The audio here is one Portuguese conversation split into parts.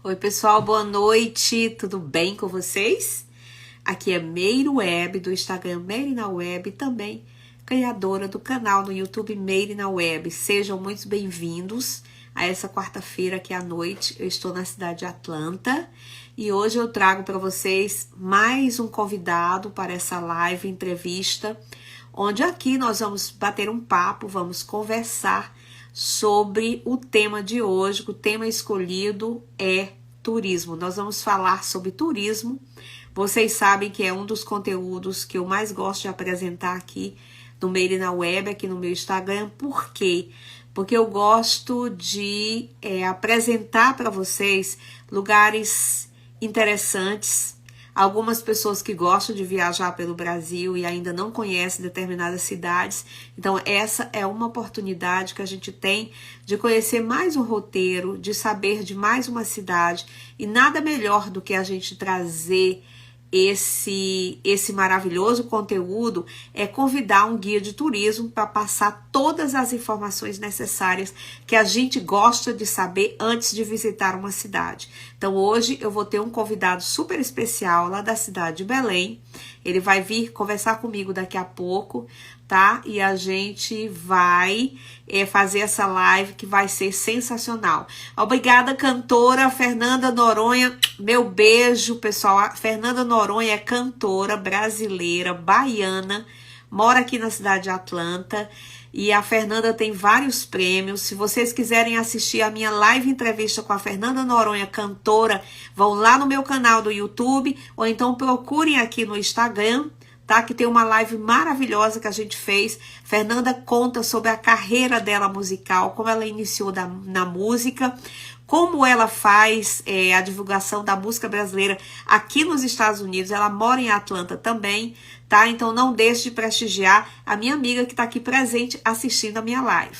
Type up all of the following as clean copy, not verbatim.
Oi pessoal, boa noite, tudo bem com vocês? Aqui é Meire Web, do Instagram Meire na Web, também criadora do canal no YouTube Meire na Web. Sejam muito bem-vindos a essa quarta-feira aqui à noite. Eu estou na cidade de Atlanta e hoje eu trago para vocês mais um convidado para essa live entrevista, onde aqui nós vamos bater um papo, vamos conversar sobre o tema de hoje. O tema escolhido é turismo. Nós vamos falar sobre turismo. Vocês sabem que é um dos conteúdos que eu mais gosto de apresentar aqui no Meire na Web, aqui no meu Instagram. Por quê? Porque eu gosto de apresentar para vocês lugares interessantes. Algumas pessoas que gostam de viajar pelo Brasil e ainda não conhecem determinadas cidades. Então, essa é uma oportunidade que a gente tem de conhecer mais um roteiro, de saber de mais uma cidade. E nada melhor do que a gente trazer esse maravilhoso conteúdo é convidar um guia de turismo para passar todas as informações necessárias que a gente gosta de saber antes de visitar uma cidade. Então hoje eu vou ter um convidado super especial lá da cidade de Belém. Ele vai vir conversar comigo daqui a pouco, tá? E a gente vai fazer essa live que vai ser sensacional. Obrigada, cantora Fernanda Noronha. Meu beijo, pessoal. A Fernanda Noronha é cantora brasileira, baiana, mora aqui na cidade de Atlanta. E a Fernanda tem vários prêmios. Se vocês quiserem assistir a minha live entrevista com a Fernanda Noronha, cantora, vão lá no meu canal do YouTube, ou então procurem aqui no Instagram, tá? Que tem uma live maravilhosa que a gente fez. Fernanda conta sobre a carreira dela musical, como ela iniciou na música, como ela faz a divulgação da música brasileira aqui nos Estados Unidos. Ela mora em Atlanta também, tá? Então não deixe de prestigiar a minha amiga que está aqui presente assistindo a minha live.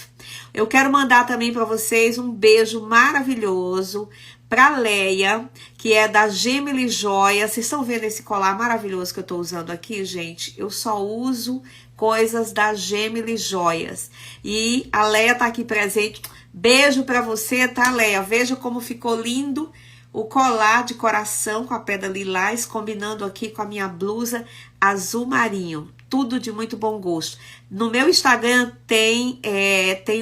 Eu quero mandar também para vocês um beijo maravilhoso para Leia, que é da Gemily Joias. Vocês estão vendo esse colar maravilhoso que eu estou usando aqui, gente? Eu só uso coisas da Gemily Joias. E a Leia tá aqui presente. Beijo para você, tá, Leia? Veja como ficou lindo o colar de coração com a pedra lilás, combinando aqui com a minha blusa azul marinho. Tudo de muito bom gosto. No meu Instagram tem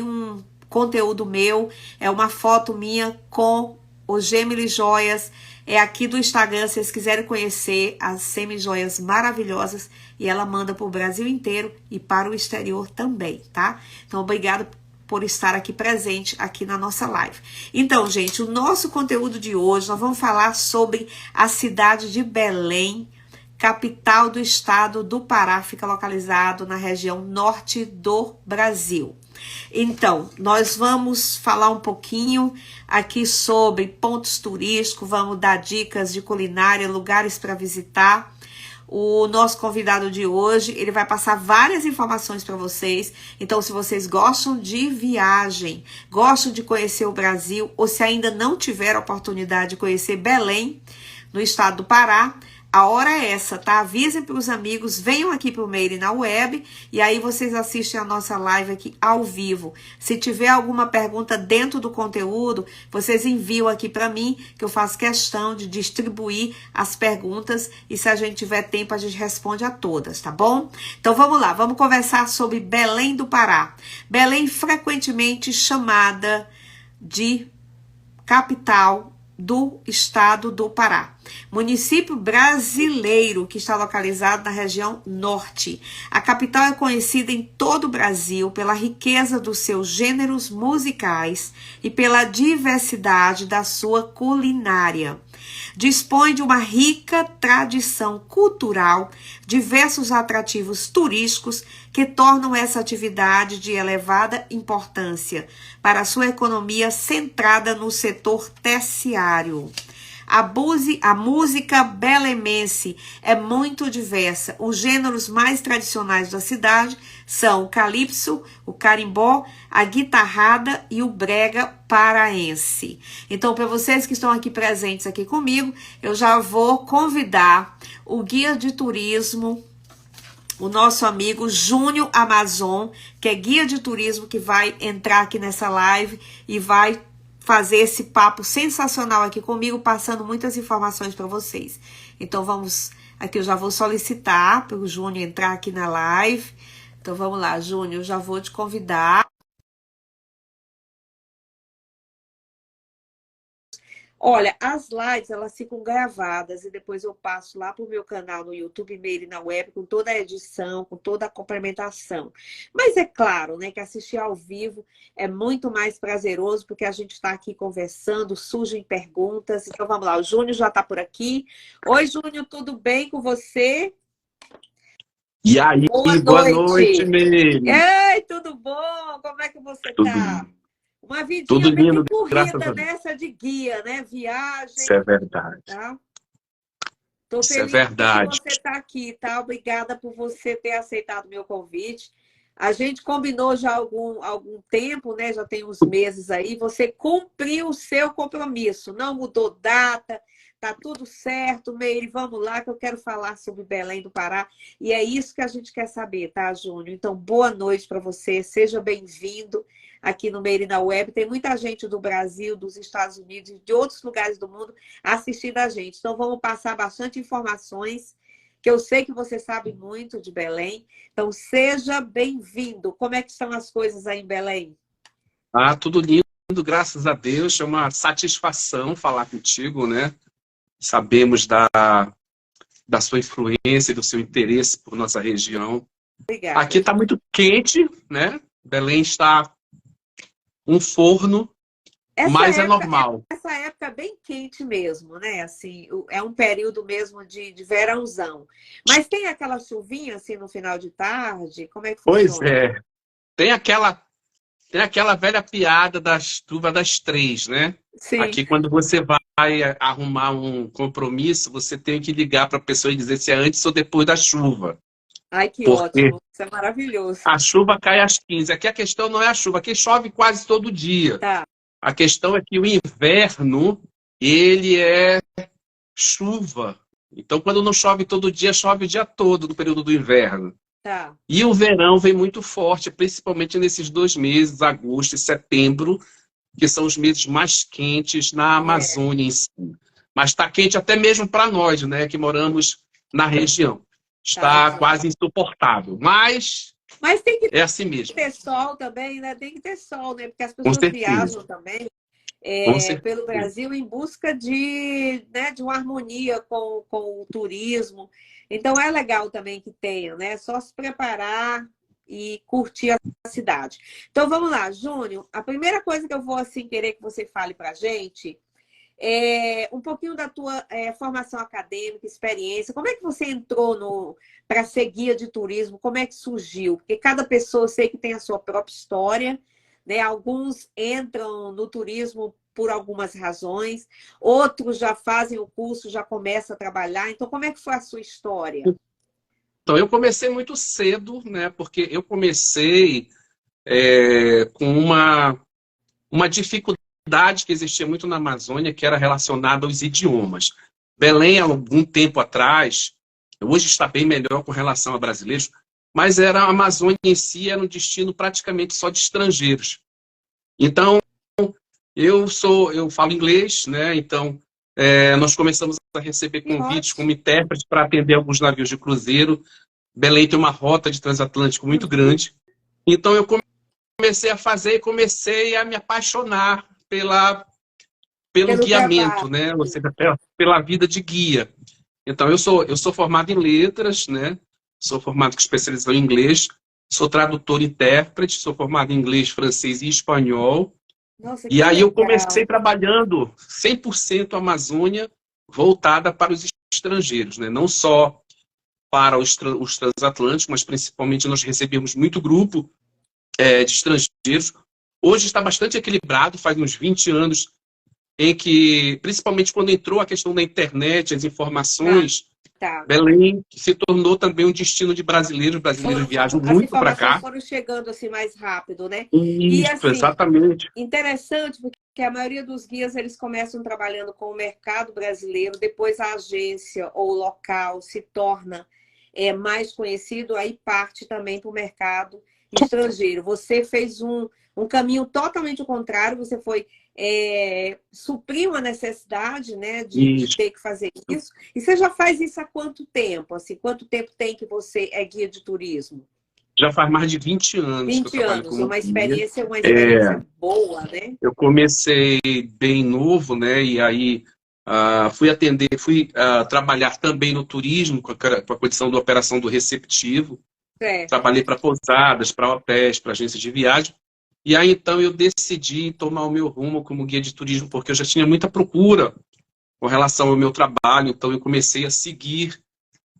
um conteúdo meu, é uma foto minha com o Gemily Joias. É aqui do Instagram, se vocês quiserem conhecer as semi-joias maravilhosas. E ela manda para o Brasil inteiro e para o exterior também, tá? Então, obrigada por estar aqui presente aqui na nossa live. Então, gente, o nosso conteúdo de hoje, nós vamos falar sobre a cidade de Belém, capital do estado do Pará, fica localizado na região norte do Brasil. Então, nós vamos falar um pouquinho aqui sobre pontos turísticos, vamos dar dicas de culinária, lugares para visitar. O nosso convidado de hoje, ele vai passar várias informações para vocês. Então, se vocês gostam de viagem, gostam de conhecer o Brasil, ou se ainda não tiveram a oportunidade de conhecer Belém, no estado do Pará, a hora é essa, tá? Avisem para os amigos, venham aqui para o Meire na Web e aí vocês assistem a nossa live aqui ao vivo. Se tiver alguma pergunta dentro do conteúdo, vocês enviam aqui para mim, que eu faço questão de distribuir as perguntas e se a gente tiver tempo a gente responde a todas, tá bom? Então vamos lá, vamos conversar sobre Belém do Pará. Belém frequentemente chamada de capital do estado do Pará. Município brasileiro que está localizado na região norte. A capital é conhecida em todo o Brasil pela riqueza dos seus gêneros musicais e pela diversidade da sua culinária. Dispõe de uma rica tradição cultural, diversos atrativos turísticos que tornam essa atividade de elevada importância para a sua economia centrada no setor terciário. A música belemense é muito diversa. Os gêneros mais tradicionais da cidade são o calypso, o carimbó, a guitarrada e o brega paraense. Então, para vocês que estão aqui presentes aqui comigo, eu já vou convidar o guia de turismo, o nosso amigo Júnior Amazon, que é guia de turismo, que vai entrar aqui nessa live e vai fazer esse papo sensacional aqui comigo, passando muitas informações para vocês. Então vamos, aqui eu já vou solicitar para o Júnior entrar aqui na live. Então vamos lá, Júnior, eu já vou te convidar. Olha, as lives, elas ficam gravadas e depois eu passo lá pro meu canal no YouTube, Meire na Web, com toda a edição, com toda a complementação. Mas é claro, né, que assistir ao vivo é muito mais prazeroso, porque a gente está aqui conversando, surgem perguntas. Então vamos lá, o Júnior já está por aqui. Oi, Júnior, tudo bem com você? E aí, boa noite, Meire. Ei, tudo bom? Como é que você tá? Uma vidinha Tudo bem lindo, corrida nessa de guia, né? Viagem. Isso é verdade. Tá? Tô Isso feliz é verdade. que você está aqui, tá? Obrigada por você ter aceitado o meu convite. A gente combinou já há algum tempo, né? Já tem uns meses aí. Você cumpriu o seu compromisso, não mudou data, tá tudo certo, Meire. Vamos lá que eu quero falar sobre Belém do Pará. E é isso que a gente quer saber, tá, Júnior? Então, boa noite para você, seja bem-vindo aqui no Meire na Web. Tem muita gente do Brasil, dos Estados Unidos e de outros lugares do mundo assistindo a gente. Então, vamos passar bastante informações, que eu sei que você sabe muito de Belém. Então, seja bem-vindo. Como é que estão as coisas aí em Belém? Ah, tudo lindo, graças a Deus. É uma satisfação falar contigo, né? Sabemos da sua influência e do seu interesse por nossa região. Obrigada. Aqui está muito quente, né? Belém está um forno, mas é normal. Essa época é bem quente mesmo, né? Assim, é um período mesmo de verãozão. Mas tem aquela chuvinha assim no final de tarde? Como é que funciona? Pois é. Tem aquela velha piada da chuva das 3, né? Sim. Aqui, quando você vai arrumar um compromisso, você tem que ligar para a pessoa e dizer se é antes ou depois da chuva. Ai, que Porque ótimo. Isso é maravilhoso. a chuva cai às 15. Aqui a questão não é a chuva, aqui chove quase todo dia. Tá. A questão é que o inverno, ele é chuva. Então, quando não chove todo dia, chove o dia todo no período do inverno. Tá. E o verão vem muito forte, principalmente nesses 2 meses, agosto e setembro, que são os meses mais quentes na Amazônia em si. Mas está quente até mesmo para nós, né, que moramos na região. Está quase insuportável. Mas tem que é assim mesmo. ter sol também, né? Tem que ter sol, né? Porque as pessoas viajam também pelo Brasil em busca de uma harmonia com o turismo. Então é legal também que tenha, né? Só se preparar e curtir a cidade. Então vamos lá, Júnior. A primeira coisa que eu vou assim querer que você fale para a gente é um pouquinho da tua formação acadêmica, experiência. Como é que você entrou para ser guia de turismo? Como é que surgiu? Porque cada pessoa, eu sei que tem a sua própria história, né? Alguns entram no turismo por algumas razões, outros já fazem o curso, já começam a trabalhar. Então, como é que foi a sua história? Então, eu comecei muito cedo, né? Porque eu comecei com uma dificuldade que existia muito na Amazônia, que era relacionada aos idiomas. Belém, há algum tempo atrás, hoje está bem melhor com relação a brasileiros, mas a Amazônia em si era um destino praticamente só de estrangeiros. Então, eu falo inglês, né? Então, nós começamos a receber convites como intérprete para atender alguns navios de cruzeiro. Belém tem uma rota de transatlântico muito grande. Então, eu comecei a fazer e comecei a me apaixonar pelo guiamento, né? Ou seja, pela vida de guia. Então, eu sou formado em letras, né? Sou formado com especialização em inglês, sou tradutor e intérprete, sou formado em inglês, francês e espanhol. Nossa, e aí eu comecei trabalhando 100% Amazônia voltada para os estrangeiros, né? Não só para os transatlânticos, mas principalmente nós recebemos muito grupo de estrangeiros. Hoje está bastante equilibrado, faz uns 20 anos em que, principalmente quando entrou a questão da internet, as informações, Belém se tornou também um destino de brasileiros. Brasileiros viajam muito para cá. As informações foram chegando assim mais rápido, né? Isso, e, assim, exatamente. Interessante, porque a maioria dos guias eles começam trabalhando com o mercado brasileiro, depois a agência ou o local se torna mais conhecido, aí parte também para o mercado estrangeiro. Você fez um caminho totalmente o contrário, você foi suprir uma necessidade, né, de Isso. ter que fazer isso. E você já faz isso há quanto tempo? Assim, quanto tempo tem que você é guia de turismo? Já faz mais de 20 anos que eu 20 trabalho anos, como guia. uma É, experiência boa, né? eu comecei bem novo, né? E aí fui trabalhar também no turismo, com a condição da operação do receptivo. Certo. Trabalhei para pousadas, para hotéis, para agências de viagem. E aí então eu decidi tomar o meu rumo como guia de turismo, porque eu já tinha muita procura com relação ao meu trabalho. Então eu comecei a seguir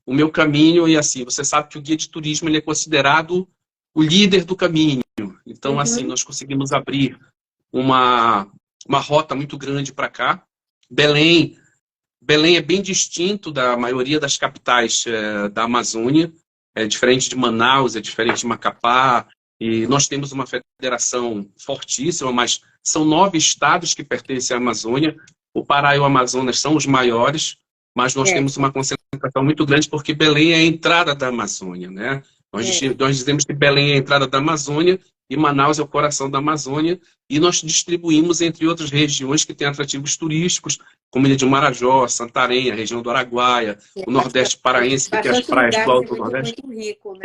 o meu caminho. E assim, você sabe que o guia de turismo ele é considerado o líder do caminho. Então assim, Uhum. nós conseguimos abrir uma, uma rota muito grande para cá. Belém, Belém é bem distinto da maioria das capitais da Amazônia. É diferente de Manaus, é diferente de Macapá. E nós temos uma federação fortíssima, mas são 9 estados que pertencem à Amazônia. O Pará e o Amazonas são os maiores, mas nós temos Certo. uma concentração muito grande porque Belém é a entrada da Amazônia, né? É. Nós dizemos que Belém é a entrada da Amazônia e Manaus é o coração da Amazônia, e nós distribuímos entre outras regiões que têm atrativos turísticos, como Ilha de Marajó, Santarém, a região do Araguaia, o Nordeste paraense, que tem as Bastante praias do lugares e Alto muito, Nordeste. muito rico, né?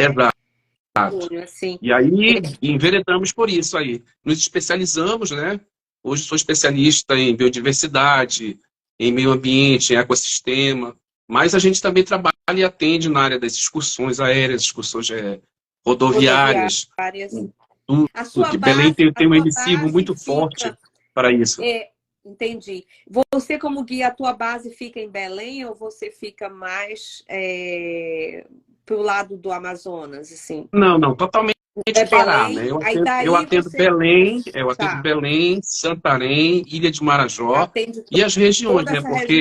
Exato. Assim. E aí enveredamos por isso aí. Nos especializamos, né? Hoje sou especialista em biodiversidade, em meio ambiente, em ecossistema, mas a gente também trabalha e atende na área das excursões aéreas, excursões rodoviárias. Rodoviárias. A Tudo, sua que Belém base, a tem um sua emissivo base muito forte fica. para isso. Entendi. Você, como guia, a tua base fica em Belém ou você fica mais pro lado do Amazonas, assim? Não, não, totalmente É Pará, né? Belém, aí daí você Eu atendo tá, Belém, Santarém, Ilha de Marajó atende e as regiões, toda né? essa Porque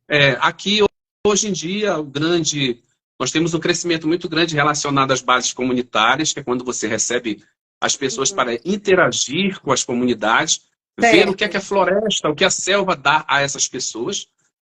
região. aqui hoje em dia nós temos um crescimento muito grande relacionado às bases comunitárias, que é quando você recebe as pessoas Uhum. para interagir com as comunidades, ver o que é Certo. a floresta, o que a selva dá a essas pessoas,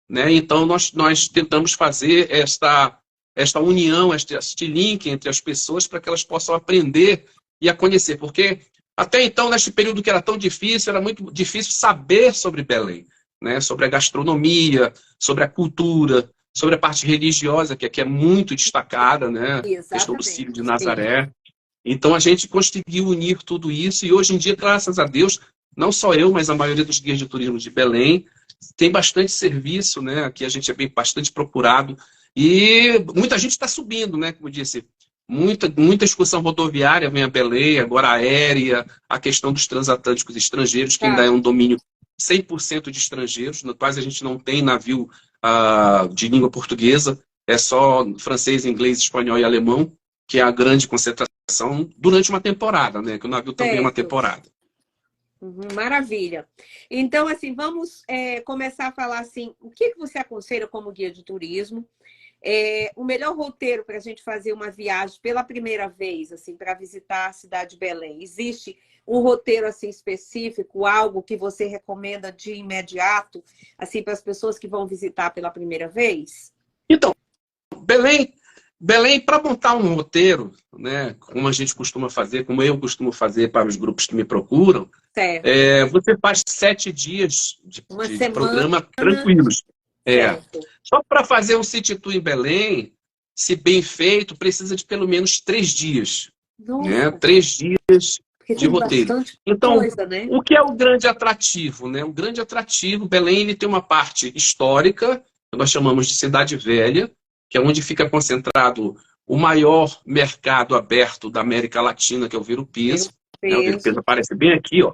né? Então, nós tentamos fazer esta união, este link entre as pessoas para que elas possam aprender e a conhecer. Porque até então, neste período que era tão difícil, era muito difícil saber sobre Belém, né? Sobre a gastronomia, sobre a cultura, sobre a parte religiosa, que aqui é muito destacada, né? A questão do Exatamente. Círio de Sim. Nazaré. Então, a gente conseguiu unir tudo isso e hoje em dia, graças a Deus, não só eu, mas a maioria dos guias de turismo de Belém, tem bastante serviço, né? Aqui a gente é bastante procurado e muita gente está subindo, né? Como eu disse, muita excursão rodoviária vem a Belém, agora aérea, a questão dos transatlânticos estrangeiros, que ainda Tá. é um domínio 100% de estrangeiros, no quais a gente não tem navio de língua portuguesa, é só francês, inglês, espanhol e alemão, que é a grande concentração durante uma temporada, né? Que o navio também é uma Certo. temporada. Uhum, maravilha. Então, assim, vamos começar a falar assim, o que você aconselha como guia de turismo? O melhor roteiro para a gente fazer uma viagem pela primeira vez, assim, para visitar a cidade de Belém. Existe um roteiro assim específico, algo que você recomenda de imediato, assim, para as pessoas que vão visitar pela primeira vez? Então, Belém, para montar um roteiro, né, como a gente costuma fazer, como eu costumo fazer para os grupos que me procuram, Certo. você faz 7 dias Uma de semana, programa tranquilos. É. certo. Só para fazer um city tour em Belém, se bem feito, precisa de pelo menos 3 dias. Né? Nossa, 3 dias porque de tem roteiro. bastante Então, coisa, né? o que é o grande atrativo? Né? O grande atrativo, Belém ele tem uma parte histórica, que nós chamamos de Cidade Velha, que é onde fica concentrado o maior mercado aberto da América Latina, que é o Ver o Ver o Peso. Né? O Ver o peso. Peso aparece bem aqui, ó.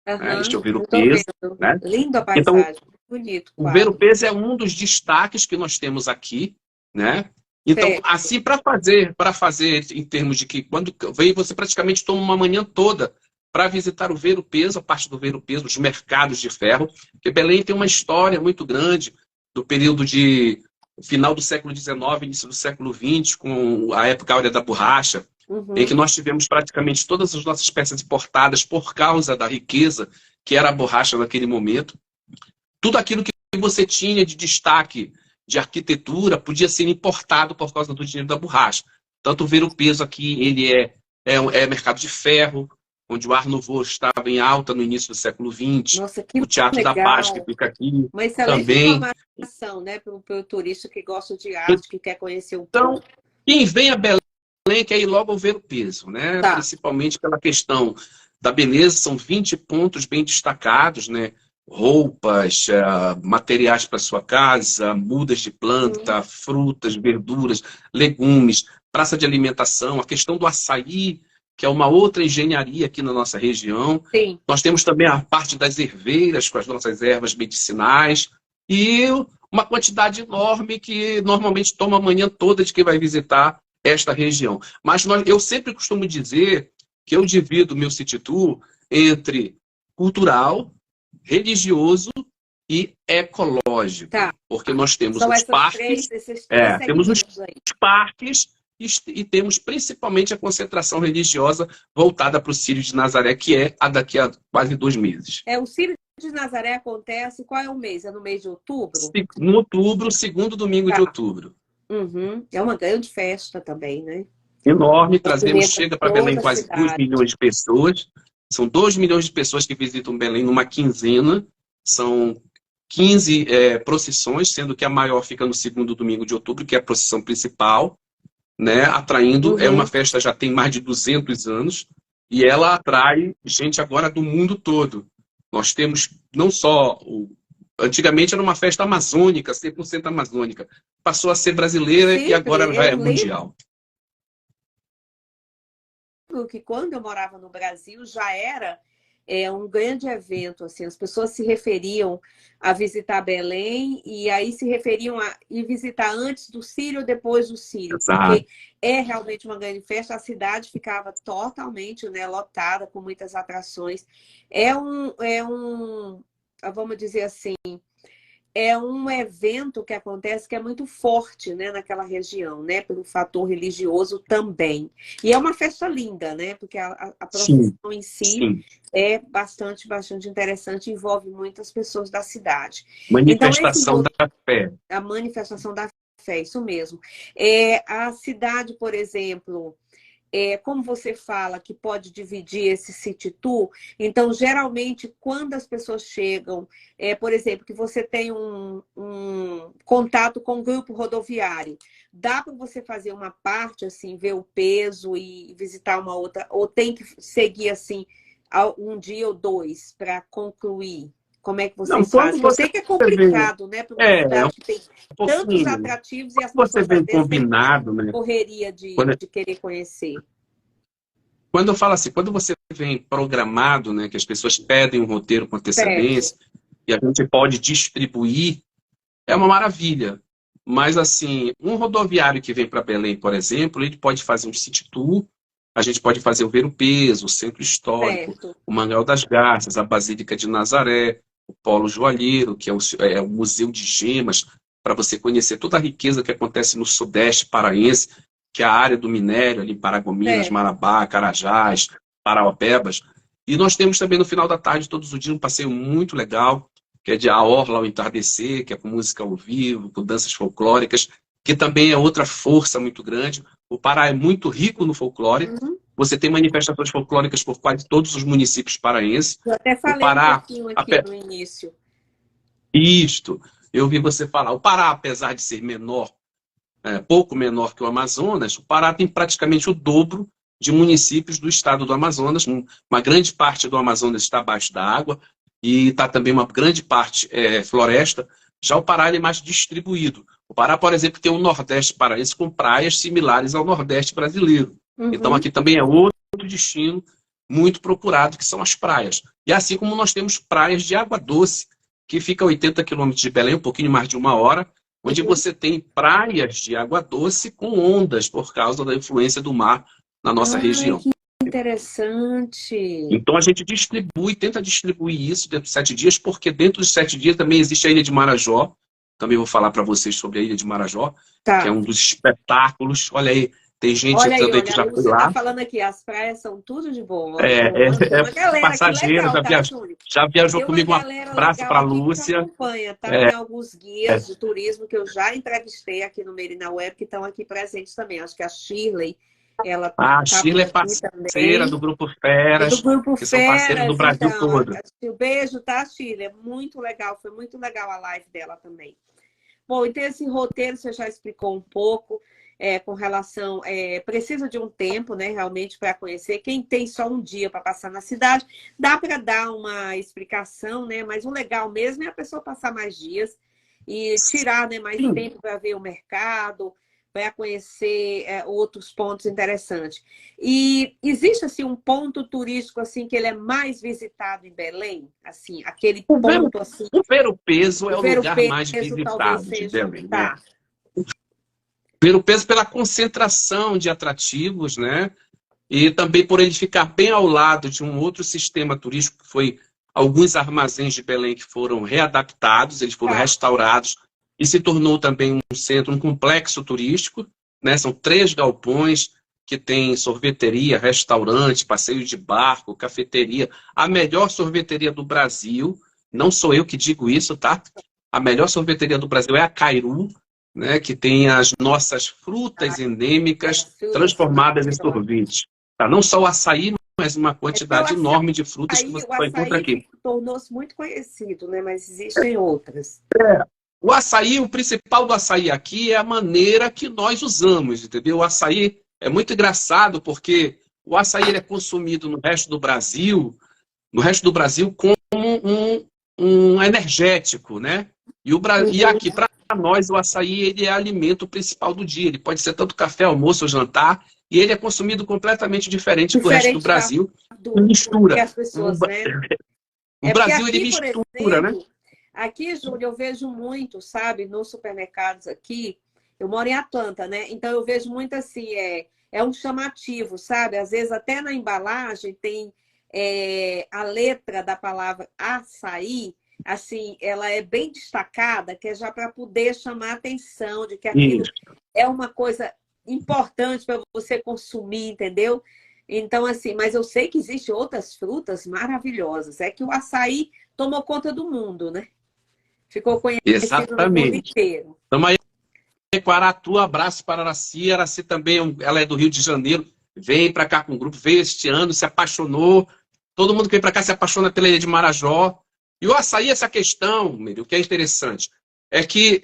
Né? Este é Aham, o Ver o eu tô Peso. vendo. Né? Linda a Então, paisagem. Bonito o o Ver o quadro. Peso é um dos destaques que nós temos aqui, né? Então, Certo. assim, para fazer em termos de que quando vem, você praticamente toma uma manhã toda para visitar o Ver o Peso, a parte do Ver o Peso, os mercados de ferro, porque Belém tem uma história muito grande do período de final do século XIX, início do século XX, com a época áurea da borracha, em que Uhum. nós tivemos praticamente todas as nossas peças importadas por causa da riqueza que era a borracha naquele momento. Tudo aquilo que você tinha de destaque de arquitetura podia ser importado por causa do dinheiro da borracha. Tanto ver o peso aqui, ele é mercado de ferro, onde o Art Nouveau estava em alta no início do século XX. Nossa, que O Teatro da Paz, que legal. fica aqui Uma excelente também. informação, né, para o turista que gosta de arte, que quer conhecer um Então, pouco. quem vem a Belém quer ir logo ver o peso, né? Tá. Principalmente pela questão da beleza, são 20 pontos bem destacados, né? Roupas, materiais para sua casa, mudas de Uhum. planta, frutas, verduras, legumes, praça de alimentação, a questão do açaí, que é uma outra engenharia aqui na nossa região. Sim. Nós temos também a parte das herveiras, com as nossas ervas medicinais, e uma quantidade enorme que normalmente toma a manhã toda de quem vai visitar esta região. Mas eu sempre costumo dizer que eu divido o meu city tour entre cultural, religioso e ecológico, Tá. porque nós temos São os parques, esses três temos os segmentos aí. parques e temos principalmente a concentração religiosa voltada para o Círio de Nazaré, que é a daqui a quase 2 meses. O Círio de Nazaré acontece, qual é o mês? É no mês de outubro? No outubro, segundo domingo de Tá. outubro. Uhum. É uma grande festa também, né? Enorme, trazemos, Movimenta chega para Belém toda a quase 2 cidade. milhões de pessoas. São 2 milhões de pessoas que visitam Belém numa quinzena. São 15 procissões, sendo que a maior fica no segundo domingo de outubro, que é a procissão principal, né? Atraindo, é uma Uhum. festa já tem mais de 200 anos, e ela atrai gente agora do mundo todo. Nós temos não só antigamente era uma festa amazônica, 100% amazônica. Passou a ser brasileira e Sempre, agora já eu é lembro mundial. que quando eu morava no Brasil já era um grande evento, assim, as pessoas se referiam a visitar Belém e aí se referiam a ir visitar antes do Círio ou depois do Círio, Exato. porque é realmente uma grande festa, a cidade ficava totalmente, né, lotada, com muitas atrações. Vamos dizer assim, é um evento que acontece que é muito forte, né, naquela região, né, pelo fator religioso também. E é uma festa linda, né, porque a Sim, procissão em si sim. é bastante interessante, envolve muitas pessoas da cidade. Então, Manifestação da fé. a manifestação da fé, isso mesmo. A cidade, por exemplo, como você fala que pode dividir esse city tour, então geralmente quando as pessoas chegam, por exemplo, que você tem um contato com o grupo rodoviário, dá para você fazer uma parte assim, ver o peso e visitar uma outra, ou tem que seguir assim um dia ou dois para concluir? Como é que Não, vocês fazem? quando Que eu você sei que é vê, complicado, né, para uma um cidade que tem tantos pouquinho, atrativos e as você pessoas às vem vezes têm combinado, né? correria Quando, de querer conhecer. quando eu falo assim, quando você vem programado, né, que as pessoas pedem um roteiro com Certo. antecedência e a gente pode distribuir, é uma maravilha. Mas, assim, um rodoviário que vem para Belém, por exemplo, ele pode fazer um city tour, a gente pode fazer o Ver o Peso, o Centro Histórico, Certo. o Mangal das Garças, a Basílica de Nazaré, o Polo Joalheiro, que é o Museu de Gemas, para você conhecer toda a riqueza que acontece no Sudeste paraense, que é a área do minério, ali em Paragominas, Certo. Marabá, Carajás, Paraopebas. E nós temos também no final da tarde, todos os dias, um passeio muito legal, que é de A Orla ao Entardecer, que é com música ao vivo, com danças folclóricas, que também é outra força muito grande. O Pará é muito rico no folclore. Uhum. Você tem manifestações folclóricas por quase todos os municípios paraenses. Eu até O falei um Pará, pouquinho aqui no início. isto, eu vi você falar. O Pará, apesar de ser menor, pouco menor que o Amazonas, o Pará tem praticamente o dobro de municípios do estado do Amazonas. Uma grande parte do Amazonas está abaixo da água e está também uma grande parte floresta. Já o Pará ele é mais distribuído. O Pará, por exemplo, tem um Nordeste paraense com praias similares ao Nordeste brasileiro. Então Uhum. aqui também é outro destino muito procurado, que são as praias. E assim como nós temos praias de água doce, que fica a 80 quilômetros de Belém, um pouquinho mais de 1 hora, onde Uhum. você tem praias de água doce com ondas por causa da influência do mar na nossa Ai, região. que interessante. Então a gente distribui, tenta distribuir isso dentro de 7 dias, porque dentro dos 7 dias também existe a Ilha de Marajó. Também vou falar para vocês sobre a Ilha de Marajó, que é Tá. um dos espetáculos. Olha aí, tem gente Olha aí, entrando aí que olha, a já foi Lúcia está lá. falando aqui, as praias são tudo de bom. Ó. É, Tem uma galera aqui passageiro, legal, tá, Júnior? já viajou Tem uma comigo. Um galera abraço legal para a aqui que te Lúcia. acompanha, tá? Tem alguns guias de turismo que eu já entrevistei aqui no Made na Web que estão aqui presentes também. Acho que a Shirley Ela A tá por Sheila é aqui parceira também. do Grupo É do Feras, Grupo que são parceiros do Feras, Brasil então. todo. Um beijo, tá, Sheila? É muito legal, foi muito legal a live dela também. Bom, então esse roteiro você já explicou um pouco com relação. Precisa de um tempo, né, realmente, para conhecer. Quem tem só um dia para passar na cidade, dá para dar uma explicação, né? Mas o legal mesmo é a pessoa passar mais dias e tirar, né, mais Sim, tempo para ver o mercado, para conhecer outros pontos interessantes. E existe assim um ponto turístico assim que ele é mais visitado em Belém, assim, aquele o Ver, ponto assim. o Ver o Peso é O o ver o lugar mais peso talvez visitado de seja. Belém, né? Tá, Ver o Peso pela concentração de atrativos, né? E também por ele ficar bem ao lado de um outro sistema turístico que foi alguns armazéns de Belém que foram readaptados, eles foram tá. restaurados e se tornou também um centro, um complexo turístico, né? São 3 galpões que tem sorveteria, restaurante, passeio de barco, cafeteria, a melhor sorveteria do Brasil. Não sou eu que digo isso, tá? A melhor sorveteria do Brasil é a Cairu, né? Que tem as nossas frutas endêmicas As frutas são transformadas em maravilhosas. sorvete. Tá? Não só o açaí, mas uma Então, quantidade enorme de frutas que você o só encontra açaí aqui. tornou-se muito conhecido, né? Mas existem outras. O açaí, o principal do açaí aqui é a maneira que nós usamos, entendeu? O açaí é muito engraçado porque o açaí ele é consumido no resto do Brasil como um energético, né? E Uhum. aqui, para nós, o açaí ele é alimento principal do dia. Ele pode ser tanto café, almoço ou jantar, e ele é consumido completamente diferente do resto do Diferente Brasil. E do que mistura. as pessoas, né? O É porque Brasil ele aqui, por mistura, né? exemplo, aqui, Júlio, eu vejo muito, sabe, nos supermercados aqui, eu moro em Atlanta, né? Então eu vejo muito assim, é um chamativo, sabe? Às vezes até na embalagem tem a letra da palavra açaí, assim, ela é bem destacada, que é já para poder chamar a atenção de que aquilo Isso. é uma coisa importante para você consumir, entendeu? Então, assim, mas eu sei que existem outras frutas maravilhosas. É que o açaí tomou conta do mundo, né? Ficou conhecido no mundo Exatamente. inteiro. Estamos aí com Aratu, abraço para Araci. Araci também, ela é do Rio de Janeiro. Vem para cá com o grupo, veio este ano, se apaixonou. Todo mundo que vem para cá se apaixona pela Ilha de Marajó. E o açaí, essa questão, o que é interessante, é que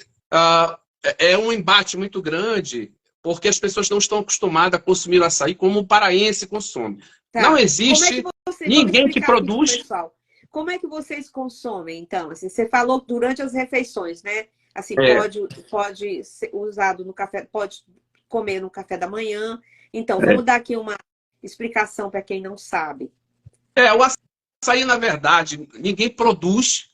é um embate muito grande, porque as pessoas não estão acostumadas a consumir o açaí como o paraense consome. Não Tá. Como é que existe vocês, vamos ninguém que explicar aqui para o produz. pessoal. Como é que vocês consomem, então? Assim, você falou durante as refeições, né? Assim, É, pode ser usado no café, pode comer no café da manhã. Então, é, vamos dar aqui uma explicação para quem não sabe. o açaí, na verdade, ninguém produz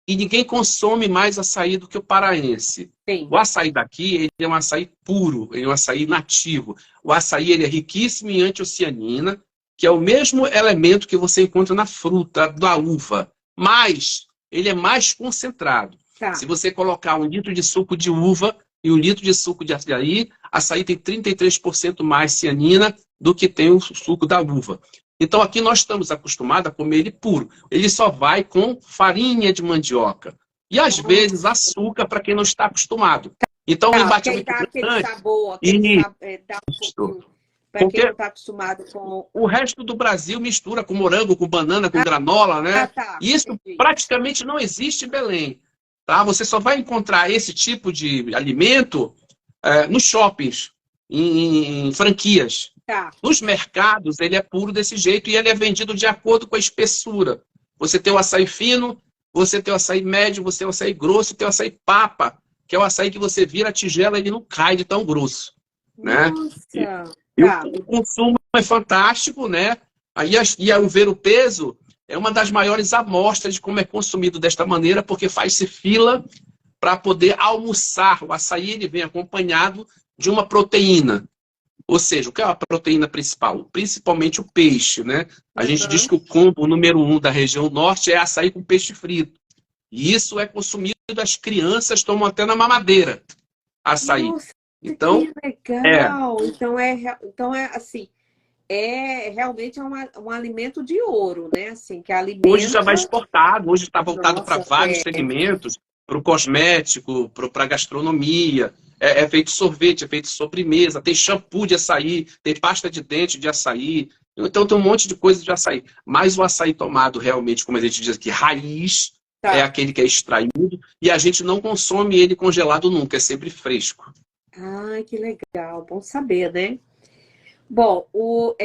e ninguém consome mais açaí do que o paraense. Sim. O açaí daqui, ele é um açaí puro, ele é um açaí nativo. O açaí ele é riquíssimo em antocianina, que é o mesmo elemento que você encontra na fruta da uva, mas ele é mais concentrado. Se Tá. você colocar 1 litro de suco de uva e 1 litro de suco de açaí tem 33% mais cianina do que tem o suco da uva. Então aqui nós estamos acostumados a comer ele puro. Ele só vai com farinha de mandioca. E às vezes açúcar para quem não está acostumado. Então o Tá, embate porque é aí muito dá aquele grande. sabor, E dá um pouquinho, para quem não porque está acostumado com. o resto do Brasil mistura com morango, com banana, com granola, Ah, né? tá, E isso entendi. praticamente não existe em Belém. Tá? Você só vai encontrar esse tipo de alimento nos shoppings, em franquias. Tá. Nos mercados, ele é puro desse jeito e ele é vendido de acordo com a espessura. Você tem o açaí fino, você tem o açaí médio, você tem o açaí grosso, tem o açaí papa, que é o açaí que você vira a tigela e ele não cai de tão grosso, né? Nossa, E o tá. consumo é fantástico, né? E o ver o peso é uma das maiores amostras de como é consumido desta maneira, porque faz-se fila para poder almoçar. O açaí ele vem acompanhado de uma proteína. Ou seja, o que é a proteína principal? Principalmente o peixe, né? A gente diz Uhum. que o combo número 1 da região norte é açaí com peixe frito. E isso é consumido, as crianças tomam até na mamadeira açaí. Nossa, Então, que é. legal. Então é assim, realmente um alimento de ouro, né? Assim, que Hoje já vai alimenta. exportado, hoje está voltado para Nossa, vários segmentos. o cosmético, para a gastronomia. É feito sorvete, é feito sobremesa, tem shampoo de açaí, tem pasta de dente de açaí. Então tem um monte de coisa de açaí. Mas o açaí tomado realmente, como a gente diz aqui, raiz, é Tá. aquele que é extraído e a gente não consome ele congelado nunca, é sempre fresco. Ai, que legal. Bom saber, né? Bom, o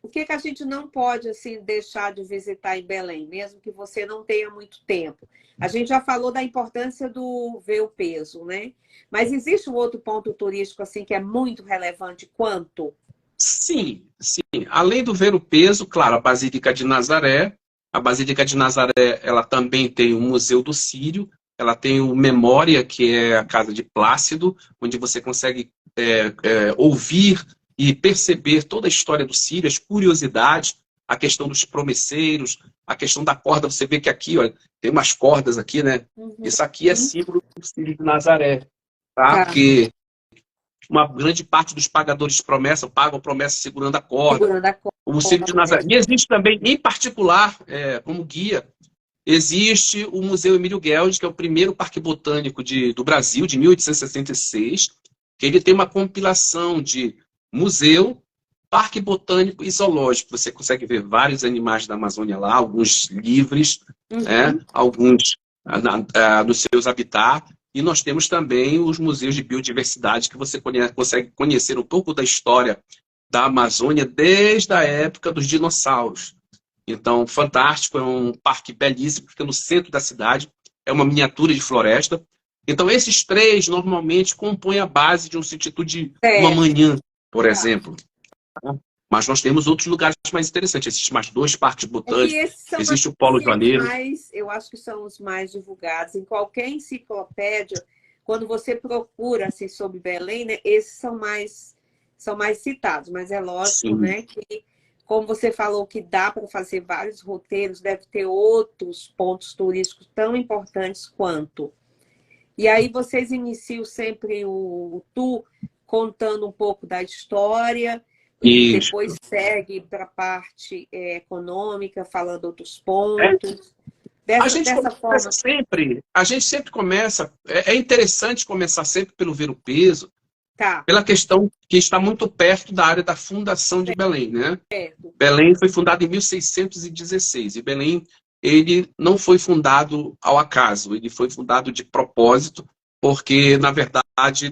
que que a gente não pode assim deixar de visitar em Belém, mesmo que você não tenha muito tempo? A gente já falou da importância do ver o peso, né? Mas existe um outro ponto turístico assim que é muito relevante quanto? Sim, sim. Além do ver o peso, claro, a Basílica de Nazaré. A Basílica de Nazaré, ela também tem o Museu do Círio, ela tem o Memória, que é a casa de Plácido, onde você consegue ouvir e perceber toda a história do Círio, as curiosidades, a questão dos promesseiros, a questão da corda. Você vê que aqui, ó, tem umas cordas aqui, né? Uhum. Isso aqui é símbolo do Círio de Nazaré, tá? Tá, Porque uma grande parte dos pagadores de promessa pagam promessa segurando a corda. segurando a O Círio de corda, né? Nazaré. E existe também, em particular, como guia, existe o Museu Emílio Guedes, que é o primeiro parque botânico do Brasil, de 1866, que ele tem uma compilação de museu, parque botânico e zoológico. Você consegue ver vários animais da Amazônia lá, alguns livres, Uhum. alguns nos seus habitats. E nós temos também os museus de biodiversidade, que você consegue conhecer um pouco da história da Amazônia desde a época dos dinossauros. Então, fantástico, é um parque belíssimo, fica no centro da cidade, é uma miniatura de floresta. Então, esses três normalmente compõem a base de um sítio de uma Certo. manhã, por Tá. exemplo. Mas nós temos outros lugares mais interessantes. Existem mais dois parques É que botânicos, esses são existe o Polo assim, os Joaneiro. mais, eu acho que são os mais divulgados. Em qualquer enciclopédia, quando você procura assim, sobre Belém, né, esses são mais citados. Mas é lógico, Sim. né, que, como você falou que dá para fazer vários roteiros, deve ter outros pontos turísticos tão importantes quanto. E aí vocês iniciam sempre o tour contando um pouco da história e depois Isso. segue para a parte econômica, falando outros É, pontos. a Dessa, gente dessa começa forma, sempre, a gente sempre começa, é interessante começar sempre pelo ver o peso, tá, pela questão que está muito perto da área da fundação de Belém, né? certo. Belém foi fundado em 1616 e Belém ele não foi fundado ao acaso, ele foi fundado de propósito, porque na verdade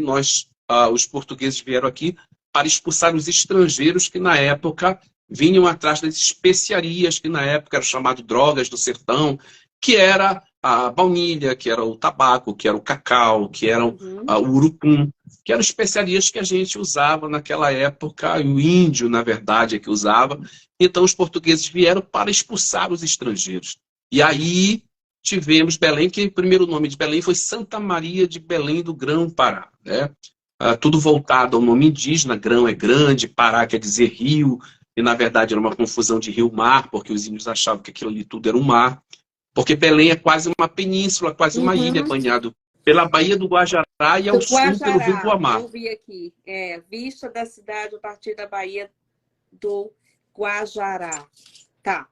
os portugueses vieram aqui para expulsar os estrangeiros que na época vinham atrás das especiarias que na época eram chamado drogas do sertão, que era a baunilha, que era o tabaco, que era o cacau, que era Uhum. o urucum, que eram especiarias que a gente usava naquela época, e o índio, na verdade, é que usava. Então, os portugueses vieram para expulsar os estrangeiros. E aí tivemos Belém, que o primeiro nome de Belém foi Santa Maria de Belém do Grão-Pará, né? Tudo voltado ao nome indígena, grão é grande, Pará quer dizer rio, e na verdade era uma confusão de rio-mar, porque os índios achavam que aquilo ali tudo era um mar, porque Belém é quase uma península, quase uma ilha, Uhum. banhado pela Baía do Guajará e ao Do sul pelo Rio Guajará, Guamá. eu vi aqui. Vista da cidade a partir da Baía do Guajará. Tá,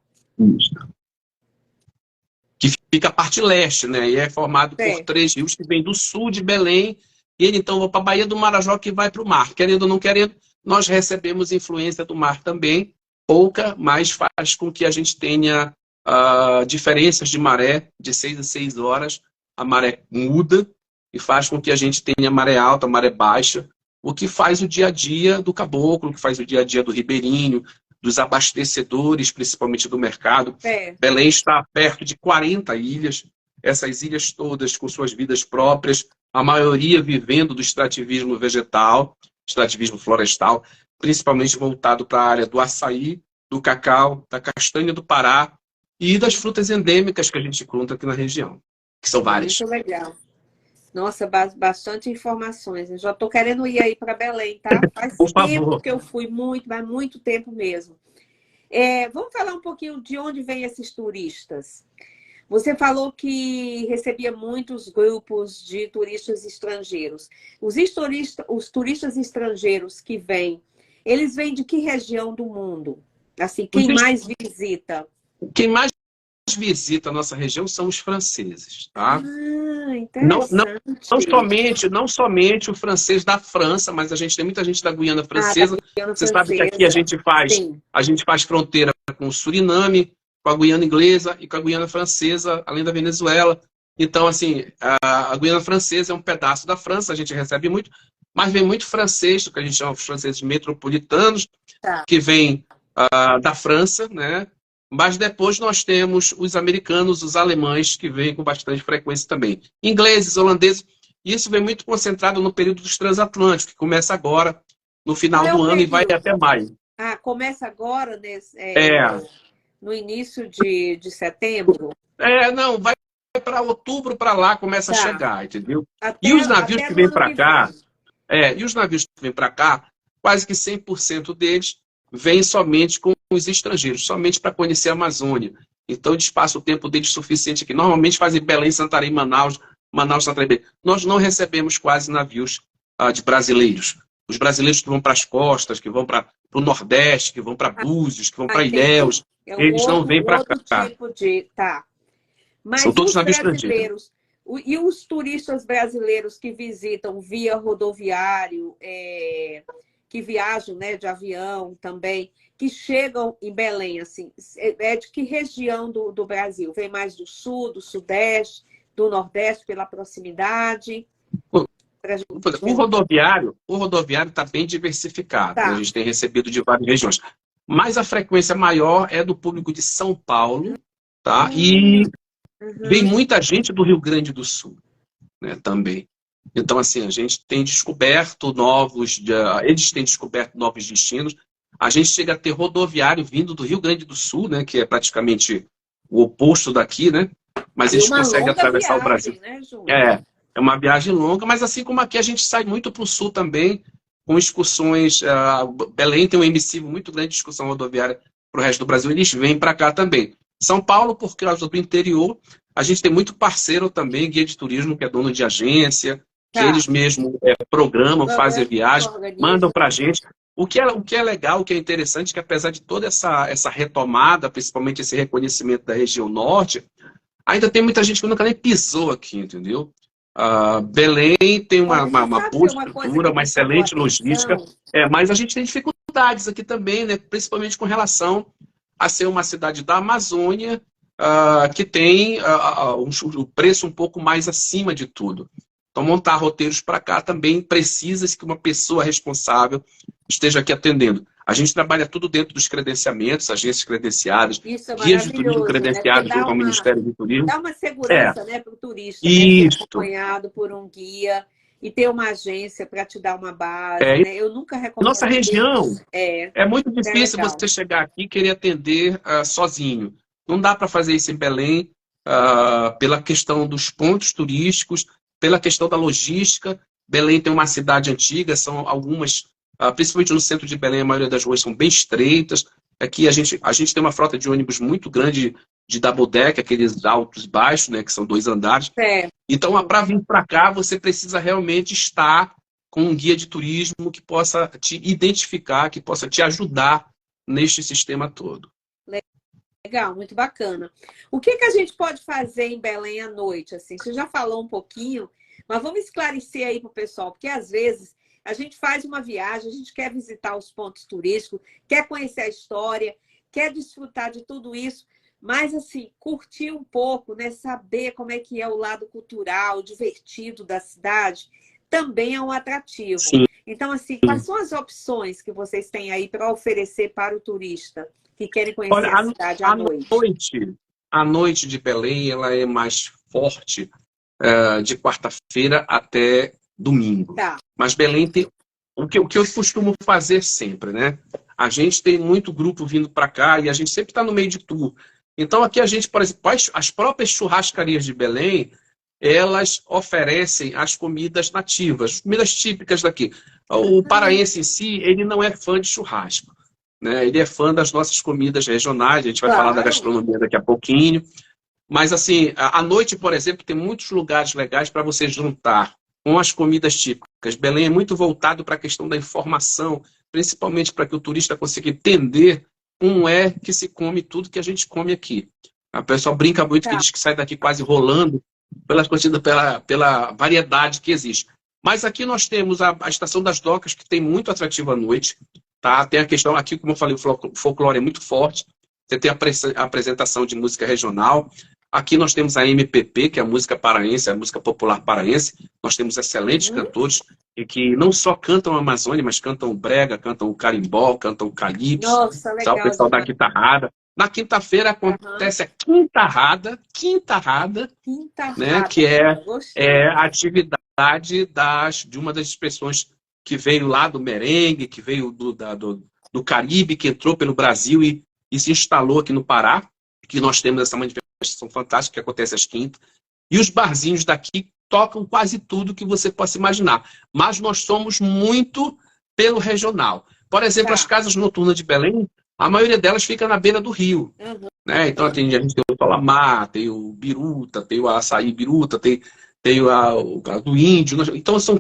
Que fica a parte leste, né? E é formado por certo. três rios que vêm do sul de Belém, e ele então vai para a Baía do Marajó, que vai para o mar. Querendo ou não querendo, nós recebemos influência do mar também, pouca, mas faz com que a gente tenha diferenças de maré de 6 a 6 horas. A maré muda e faz com que a gente tenha maré alta, maré baixa, o que faz o dia a dia do caboclo, o que faz o dia a dia do ribeirinho, dos abastecedores, principalmente do mercado. Certo. Belém está perto de 40 ilhas, essas ilhas todas com suas vidas próprias, a maioria vivendo do extrativismo vegetal, extrativismo florestal, principalmente voltado para a área do açaí, do cacau, da castanha do Pará e das frutas endêmicas que a gente encontra aqui na região, que são várias. Muito legal. Nossa, bastante informações. Eu já estou querendo ir aí para Belém, tá? Faz Por tempo favor. que eu fui, muito, mas muito tempo mesmo. Vamos falar um pouquinho de onde vêm esses turistas. Você falou que recebia muitos grupos de turistas estrangeiros. Os turistas estrangeiros que vêm, eles vêm de que região do mundo? Assim, quem mais visita? Quem mais visita a nossa região são os franceses, tá? Ah, Não, não, interessante. não somente o francês da França, mas a gente tem muita gente da Guiana Ah, da Francesa. Guiana Você sabe que aqui Francesa. Sim. a gente faz fronteira com o Suriname, com a Guiana Inglesa e com a Guiana Francesa, além da Venezuela. Então, assim, a Guiana Francesa é um pedaço da França, a gente recebe muito, mas vem muito francês, que a gente chama de franceses metropolitanos, Tá. que vem da França, né? Mas depois nós temos os americanos, os alemães, que vêm com bastante frequência também. Ingleses, holandeses, e isso vem muito concentrado no período dos transatlânticos, que começa agora, no Qual final é do o ano, e vai período? até maio. Ah, começa agora, É, no início de setembro? não, vai para outubro, para lá, começa a Tá. chegar, entendeu? E os navios Até que no vêm ano para que cá, vem. quase que 100% deles vêm somente com os estrangeiros, somente para conhecer a Amazônia. Então, eles passam o tempo deles suficiente aqui. Normalmente fazem Belém, Santarém, Manaus, Manaus, Santarém. Belém. Nós não recebemos quase navios de brasileiros. Os brasileiros que vão para as costas, que vão para o Nordeste, que vão para Búzios, que vão Ah, para entendi. Ilhéus, É eles não vêm um para outro cá. tipo de. Tá. São Mas e todos os navios estrangeiros. brasileiros? E os turistas brasileiros que visitam via rodoviário, que viajam, né, de avião também, que chegam em Belém, assim, é de que região do Brasil? Vem mais do sul, do sudeste, do nordeste, pela proximidade? Pra gente ver. O rodoviário está bem diversificado, né? A Tá. gente tem recebido de várias regiões. Mas a frequência maior é do público de São Paulo, tá? E vem Uhum. muita gente do Rio Grande do Sul, né, também. Então, assim, a gente tem descoberto eles têm descoberto novos destinos. A gente chega a ter rodoviário vindo do Rio Grande do Sul, né, que é praticamente o oposto daqui, né? Mas E eles uma conseguem longa atravessar o Brasil. viagem, né, Júnior? É uma viagem longa, mas assim como aqui a gente sai muito para o sul também, com excursões. Belém tem um emissivo muito grande de excursão rodoviária para o resto do Brasil, eles vêm para cá também. São Paulo, por causa do interior, a gente tem muito parceiro também, guia de turismo, que é dono de agência, que Tá. eles mesmos programam, fazem Programa viagem, mandam organiza. para a gente. O que é legal, o que é interessante, que apesar de toda essa retomada, principalmente esse reconhecimento da região norte, ainda tem muita gente que nunca nem pisou aqui, entendeu? Belém tem Olha, você uma sabe boa que uma coisa estrutura, que uma me chamou a excelente logística, atenção? mas a gente tem dificuldades aqui também, né? Principalmente com relação a ser uma cidade da Amazônia, que tem o preço um pouco mais acima de tudo. Então, montar roteiros para cá também precisa que uma pessoa responsável esteja aqui atendendo. A gente trabalha tudo dentro dos credenciamentos, agências credenciadas, Isso é guias de turismo maravilhoso, né? Porque credenciados junto ao Ministério do Turismo. dá uma É, segurança, né, para o turista, né, ser isso. acompanhado por um guia e ter uma agência para te dar uma base, É, né? Eu nunca nossa recomendei região, isso. É, é muito é difícil legal. você chegar aqui e querer atender sozinho. Não dá para fazer isso em Belém, pela questão dos pontos turísticos, pela questão da logística. Belém tem uma cidade antiga, são algumas, principalmente no centro de Belém, a maioria das ruas são bem estreitas. Aqui a gente tem uma frota de ônibus muito grande de double deck, aqueles altos e baixos, né, que são 2 andares. É, Então, sim, para vir para cá, você precisa realmente estar com um guia de turismo que possa te identificar, que possa te ajudar neste sistema todo. legal, muito bacana. O que que a gente pode fazer em Belém à noite? Assim, você já falou um pouquinho, mas vamos esclarecer aí para o pessoal, porque às vezes a gente faz uma viagem, a gente quer visitar os pontos turísticos, quer conhecer a história, quer desfrutar de tudo isso, mas assim, curtir um pouco, né? Saber como é que é o lado cultural, divertido da cidade, também é um atrativo. Sim. Então, assim, quais são as opções que vocês têm aí para oferecer para o turista que querem conhecer Olha, a cidade à noite? a noite de Belém, ela é mais forte de quarta-feira até domingo. Tá. Mas Belém tem o que eu costumo fazer sempre, né? A gente tem muito grupo vindo para cá e a gente sempre está no meio de tour. Então aqui a gente, por exemplo, as próprias churrascarias de Belém, elas oferecem as comidas nativas, comidas típicas daqui. O paraense em si, ele não é fã de churrasco, né? Ele é fã das nossas comidas regionais, a gente vai falar da Claro. gastronomia daqui a pouquinho. Mas, assim, à noite, por exemplo, tem muitos lugares legais para você juntar com as comidas típicas. Belém é muito voltado para a questão da informação, principalmente para que o turista consiga entender como é que se come tudo que a gente come aqui. A pessoa brinca muito que Tá. diz que sai daqui quase rolando pela variedade que existe. Mas aqui nós temos a Estação das Docas, que tem muito atrativo à noite. Tá? Tem a questão aqui, como eu falei, o folclore é muito forte. Você tem a apresentação de música regional. Aqui nós temos a MPP, que é a música paraense, a música popular paraense. Nós temos excelentes Uhum. cantores e que não só cantam a Amazônia, mas cantam o brega, cantam o carimbó, cantam o calypso, Nossa, tá? O legal pessoal da demais. guitarrada. Na quinta-feira Aham. acontece a quintarrada, né? Quintarrada. Que é Gostei. a atividade de uma das expressões que veio lá do merengue, que veio do Caribe, que entrou pelo Brasil e se instalou aqui no Pará, que nós temos essa manifestação fantástica que acontece às quintas. E os barzinhos daqui tocam quase tudo que você possa imaginar. Mas nós somos muito pelo regional. Por exemplo, as Tá. casas noturnas de Belém, a maioria delas fica na beira do rio. Uhum. Né? Então, a gente tem o Tolamar, tem o Biruta, tem o Açaí Biruta, tem o do Índio. Então, são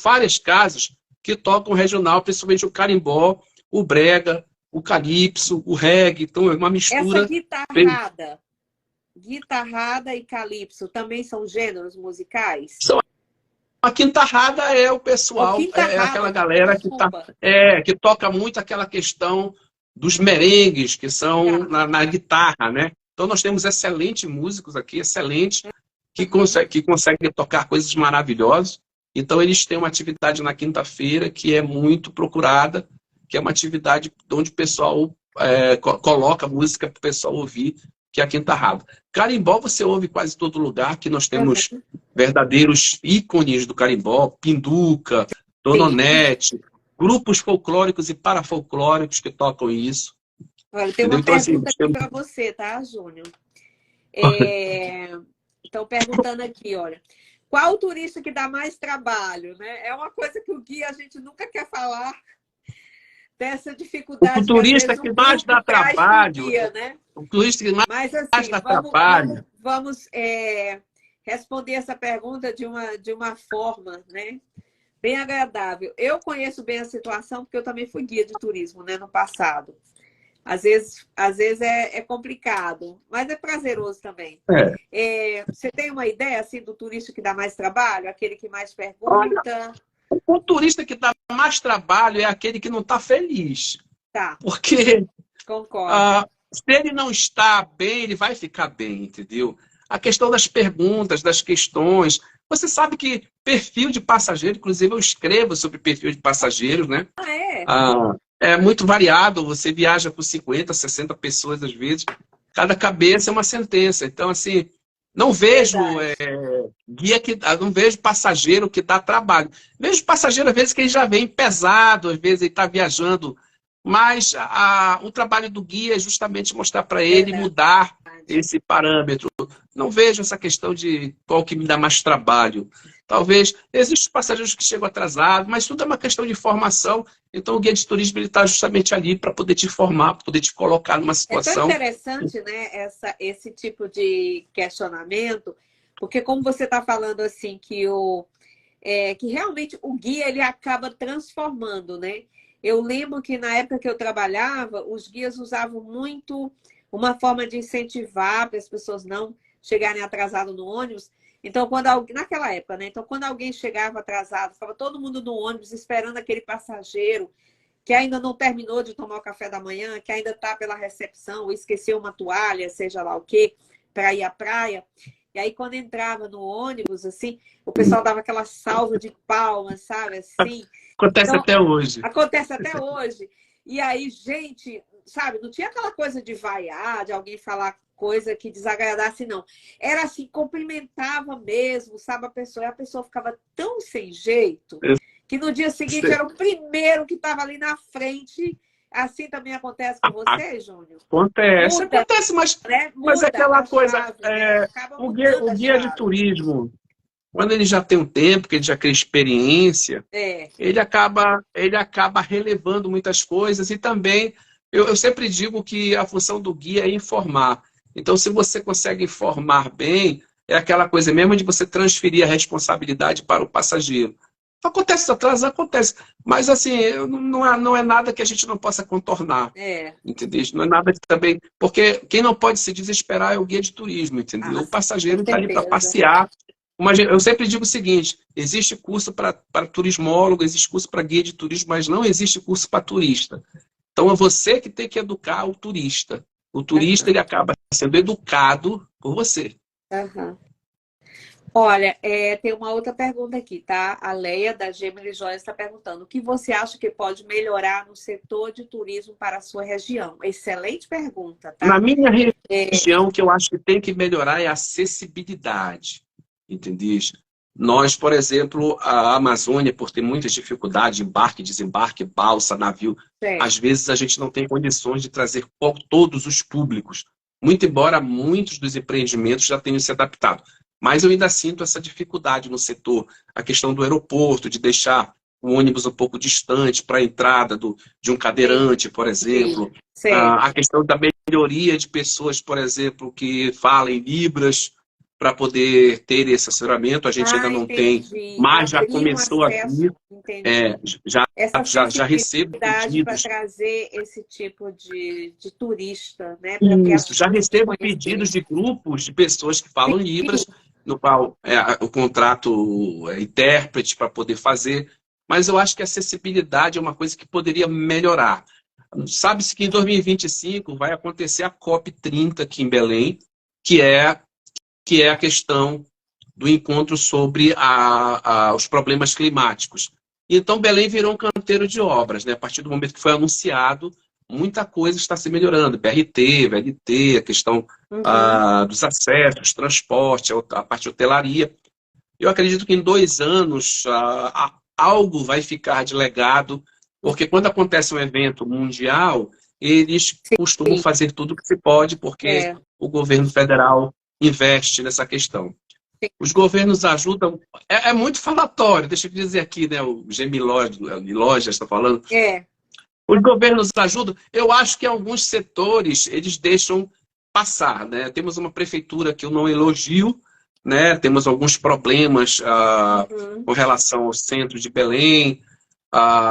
várias casas que tocam regional, principalmente o carimbó, o brega, o calypso, o reggae. Então, é uma Essa mistura. guitarrada e calypso também são gêneros musicais? A quintarrada é o Ou pessoal, é aquela quintarrada, galera desculpa. que toca muito aquela questão dos merengues, que são Tá. na guitarra, né? Então nós temos excelentes músicos aqui, excelentes, Uhum. que conseguem tocar coisas maravilhosas. Então eles têm uma atividade na quinta-feira que é muito procurada, que é uma atividade onde o pessoal coloca música para o pessoal ouvir, que é a quintarrada. Carimbó você ouve em quase todo lugar, que nós temos Uhum. verdadeiros ícones do carimbó, Pinduca, Dona Sim. Onete, grupos folclóricos e parafolclóricos que tocam isso. Olha, tem Entendeu? uma Então, assim, pergunta aqui para você, tá, Júnior? Estão perguntando aqui, olha. Qual o turista que dá mais trabalho, né? É uma coisa que o guia a gente nunca quer falar, dessa o dificuldade que às turista vezes que o mais grupo dá traz para o trabalho, guia, né? o turista que Mas mais assim, dá vamos, trabalho. vamos, vamos responder essa pergunta de uma forma, né? Bem agradável. Eu conheço bem a situação porque eu também fui guia de turismo, né, no passado. Às vezes é complicado, mas é prazeroso também. É. Você tem uma ideia assim do turista que dá mais trabalho, aquele que mais Olha, pergunta? o turista que dá mais trabalho é aquele que não está feliz. Tá, Porque concordo. se ele não está bem, ele vai ficar bem, entendeu? A questão das perguntas, das questões. Você sabe que perfil de passageiro, inclusive eu escrevo sobre perfil de passageiros, né? Ah, é? É muito variado, você viaja com 50, 60 pessoas às vezes, cada cabeça é uma sentença. Então, assim, não vejo Verdade. não vejo passageiro que dá trabalho. Vejo passageiro, às vezes, que ele já vem pesado, às vezes ele está viajando, mas o trabalho do guia é justamente mostrar para ele Verdade. mudar esse parâmetro. Não vejo essa questão de qual que me dá mais trabalho. Talvez, existem passageiros que chegam atrasados, mas tudo é uma questão de formação. Então, o guia de turismo está justamente ali para poder te formar, para poder te colocar numa É tão situação. interessante, né, esse tipo de questionamento, porque como você está falando assim, que realmente o guia ele acaba transformando, né? Eu lembro que na época que eu trabalhava, os guias usavam muito uma forma de incentivar para as pessoas não chegarem atrasadas no ônibus. Então, naquela época, né? Então, quando alguém chegava atrasado, estava todo mundo no ônibus esperando aquele passageiro que ainda não terminou de tomar o café da manhã, que ainda está pela recepção, ou esqueceu uma toalha, seja lá o quê, para ir à praia. E aí, quando entrava no ônibus, assim, o pessoal dava aquela salva de palmas, sabe? Assim. Acontece Então, até hoje. acontece até hoje. E aí, gente, sabe, não tinha aquela coisa de vaiar, de alguém falar coisa que desagradasse, não. Era assim, cumprimentava mesmo, sabe, e a pessoa ficava tão sem jeito que no dia seguinte era o primeiro que estava ali na frente. Assim também acontece com você, Júnior? Acontece, Muda, acontece, né? mas é Muda aquela a coisa, chave, né? Acaba o mudando a guia de chave. turismo, quando ele já tem um tempo, que ele já cria experiência, É, ele acaba relevando muitas coisas e também, eu sempre digo que a função do guia é informar. Então, se você consegue informar bem, é aquela coisa mesmo de você transferir a responsabilidade para o passageiro. Acontece atrasos, acontece. Mas, assim, não é nada que a gente não possa contornar. É. Entendeu? Não é nada que também. Porque quem não pode se desesperar é o guia de turismo, entendeu? Ah, O sim, com passageiro está ali para certeza. passear. Eu sempre digo o seguinte: existe curso para turismólogo, existe curso para guia de turismo, mas não existe curso para turista. Então é você que tem que educar o turista. O turista Aham, ele acaba sendo educado por você. aham. Olha, tem uma outra pergunta aqui, tá? A Leia, da Gemini Joias, está perguntando: o que você acha que pode melhorar no setor de turismo para a sua região? Excelente pergunta, Na tá? minha É, região, o que eu acho que tem que melhorar é a acessibilidade, entendeu? Nós, por exemplo, a Amazônia, por ter muitas dificuldades, embarque, desembarque, balsa, navio, às certo. vezes a gente não tem condições de trazer todos os públicos, muito embora muitos dos empreendimentos já tenham se adaptado. Mas eu ainda sinto essa dificuldade no setor, a questão do aeroporto, de deixar o ônibus um pouco distante para a entrada de um cadeirante, por Entendi. exemplo. A Certo. questão da melhoria de pessoas, por exemplo, que falam Libras, para poder ter esse assessoramento. A gente ainda Ah, não tem, entendi. mas já Abrir um começou a acesso, vir. entendi. É, já, Essa já recebo sensibilidade para pedidos. trazer esse tipo de turista, né? Para que as Isso, já pessoas recebo pedidos conhecerem. de grupos de pessoas que falam Sim. Libras, no qual o contrato é intérprete para poder fazer, mas eu acho que a acessibilidade é uma coisa que poderia melhorar. Sabe-se que em 2025 vai acontecer a COP30 aqui em Belém, que é, que é a questão do encontro sobre os problemas climáticos. Então, Belém virou um canteiro de obras, né? A partir do momento que foi anunciado, muita coisa está se melhorando. BRT, VLT, a questão Uhum. dos acessos, transporte, a parte de hotelaria. Eu acredito que em 2 anos algo vai ficar de legado, porque quando acontece um evento mundial, eles costumam Sim. fazer tudo o que se pode, porque É. o governo federal investe nessa questão. Os governos ajudam. É muito falatório, deixa eu dizer aqui, né? O Gemilógia está falando. É. Os governos ajudam. Eu acho que alguns setores eles deixam passar, né? Temos uma prefeitura que eu não elogio, né? Temos alguns problemas Uhum. com relação ao centro de Belém.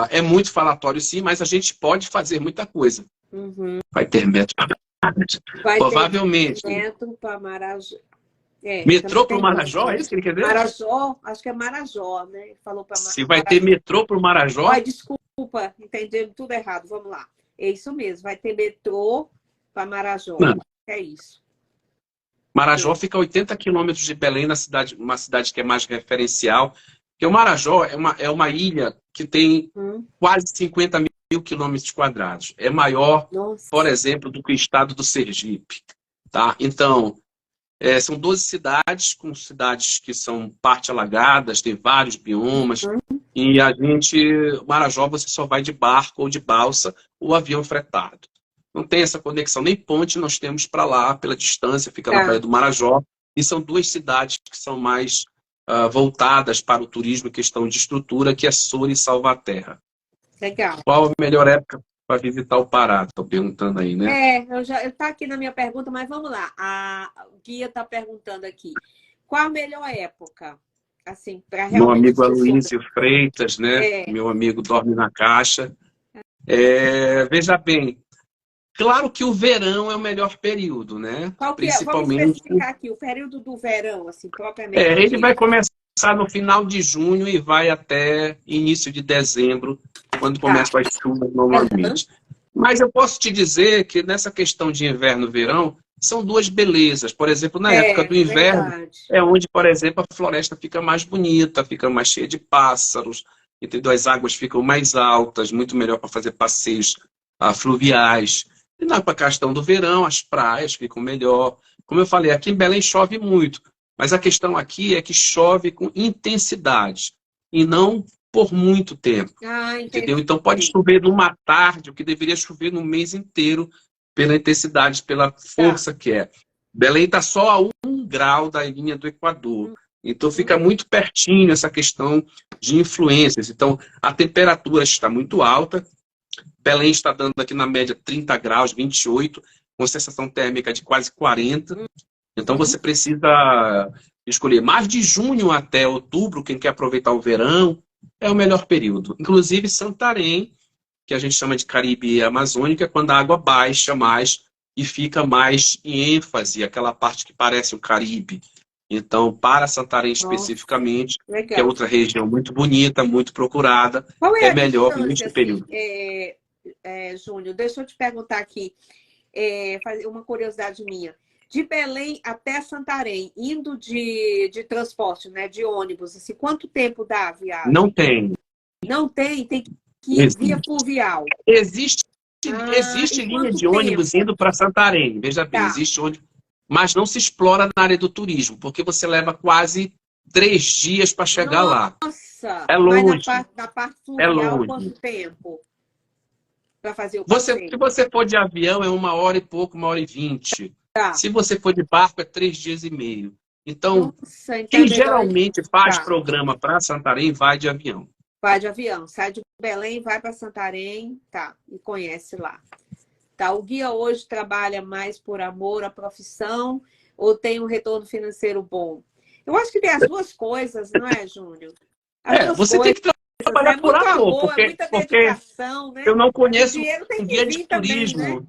É muito falatório, sim, mas a gente pode fazer muita coisa. Uhum. Vai ter metro. Vai ter Provavelmente. metro para Marajó. Também Metrô para o perguntou. Marajó, é isso que ele quer dizer? Marajó, acho que é Marajó, né? Ele falou para Se vai ter Marajó. metrô para o Olha, Marajó, desculpa, entendi tudo errado. Vamos lá. É isso mesmo, vai ter metrô para Marajó. não. É isso. Marajó É. fica a 80 quilômetros de Belém, na cidade, uma cidade que é mais referencial. Porque o Marajó é uma ilha que tem Hum. quase 50 mil quilômetros quadrados. É maior, por Nossa. exemplo, do que o estado do Sergipe. Tá? Então, são 12 cidades, com cidades que são parte alagadas, tem vários biomas. Hum. E Marajó, você só vai de barco ou de balsa ou avião fretado. Não tem essa conexão, nem ponte nós temos para lá, pela distância, fica na Praia Tá, do Marajó. E são duas cidades que são mais voltadas para o turismo, questão de estrutura, que é Soura e Salvaterra. legal. Qual a melhor época para visitar o Pará? Estou perguntando aí, né? Eu tá aqui na minha pergunta, mas vamos lá. O guia está perguntando aqui. Qual a melhor época, assim, para Meu realmente as amigo pessoas. Aloysio Freitas, né? É, Meu amigo dorme na caixa. Veja bem, claro que o verão é o melhor período, né? qual que é? Vamos Principalmente. especificar aqui o período do verão, assim, propriamente Ele vai dito. começar no final de junho e vai até início de dezembro, quando Tá. começam as chuvas Aham. normalmente. Mas eu posso te dizer que nessa questão de inverno e verão, são duas belezas. Por exemplo, na época do inverno, Verdade. é onde, por exemplo, a floresta fica mais bonita, fica mais cheia de pássaros, entendeu? As águas ficam mais altas, muito melhor para fazer passeios fluviais. E na questão do verão, as praias ficam melhor. Como eu falei, aqui em Belém chove muito. Mas a questão aqui é que chove com intensidade e não por muito tempo, Ah, entendeu? entendi. Então pode chover numa tarde, o que deveria chover no mês inteiro, pela intensidade, pela Tá. força que é. Belém está só a 1 grau da linha do Equador. Então Uhum. fica muito pertinho essa questão de influências. Então a temperatura está muito alta. Belém está dando aqui na média 30 graus, 28, com sensação térmica de quase 40. Então Uhum. você precisa escolher mais de junho até outubro, quem quer aproveitar o verão, é o melhor período. Inclusive Santarém, que a gente chama de Caribe Amazônica, é quando a água baixa mais e fica mais em ênfase, aquela parte que parece o Caribe. Então, para Santarém Nossa, especificamente, que é legal. outra região muito bonita, muito procurada, Qual é é a melhor distância, neste assim, período. Júnior? Deixa eu te perguntar aqui, fazer uma curiosidade minha. De Belém até Santarém, indo de transporte, né, de ônibus, assim, quanto tempo dá a Não viagem? tem. Não tem, tem que ir via Existe, fluvial. existe, Ah, existe e linha quanto de ônibus tempo? indo para Santarém. Veja bem, Tá. existe ônibus, mas não se explora na área do turismo, porque você leva quase 3 dias para chegar lá. Nossa! É Mas longe, na parte é fluvial, longe. quanto tempo para fazer o Se passeio? você for de avião, é 1 hora e pouco, 1 hora e 20. Tá. Se você for de barco, é 3 dias e meio. Então, Nossa, então é quem melhor. geralmente faz Tá. programa para Santarém vai de avião. Vai de avião, sai de Belém, vai para Santarém, tá, e conhece lá. Tá, o guia hoje trabalha mais por amor à profissão ou tem um retorno financeiro bom? Eu acho que tem as duas coisas, não é, Júnior? As duas Você tem coisas. que trabalhar É por muito amor, amor, é muita porque dedicação, eu né? não Mas o conheço dinheiro tem um que guia de vir também, né? turismo.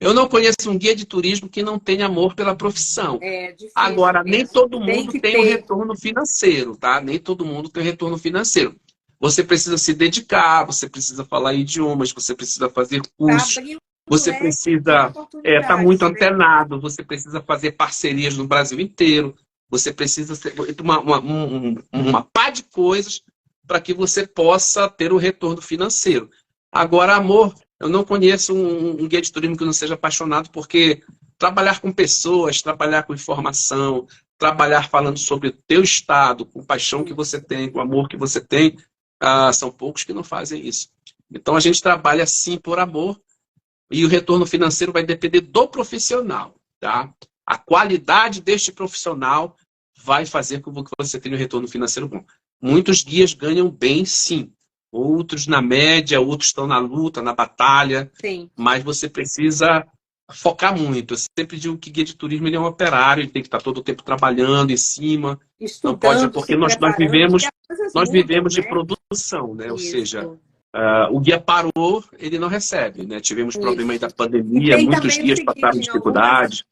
Eu não conheço um guia de turismo que não tenha amor pela profissão. É difícil Agora, nem mesmo. todo Tem mundo que tem o ter. retorno financeiro, tá? Nem todo mundo tem o retorno financeiro. Você precisa se dedicar, você precisa falar idiomas, você precisa fazer Tá cursos, abrindo um você leque de precisa estar muito oportunidades, né? antenado, você precisa fazer parcerias no Brasil inteiro, você precisa ter uma pá de coisas para que você possa ter o retorno financeiro. Agora, amor, eu não conheço um guia de turismo que não seja apaixonado, porque trabalhar com pessoas, trabalhar com informação, trabalhar falando sobre o teu estado, com paixão que você tem, com amor que você tem, são poucos que não fazem isso. Então, a gente trabalha sim por amor, e o retorno financeiro vai depender do profissional, tá? A qualidade deste profissional vai fazer com que você tenha um retorno financeiro bom. Muitos guias ganham bem, sim. Outros na média, outros estão na luta, na batalha, Sim. mas você precisa focar muito. Eu sempre digo que guia de turismo ele é um operário, ele tem que estar todo o tempo trabalhando em cima. Não pode, Estudando, porque se nós preparando, porque vivemos as coisas nós mudam, vivemos de né? produção, né? Ou seja, Isso, o guia parou, ele não recebe, né? Tivemos problema aí da isso. E pandemia, tem muitos também o guias seguinte, passaram em algumas, dificuldade.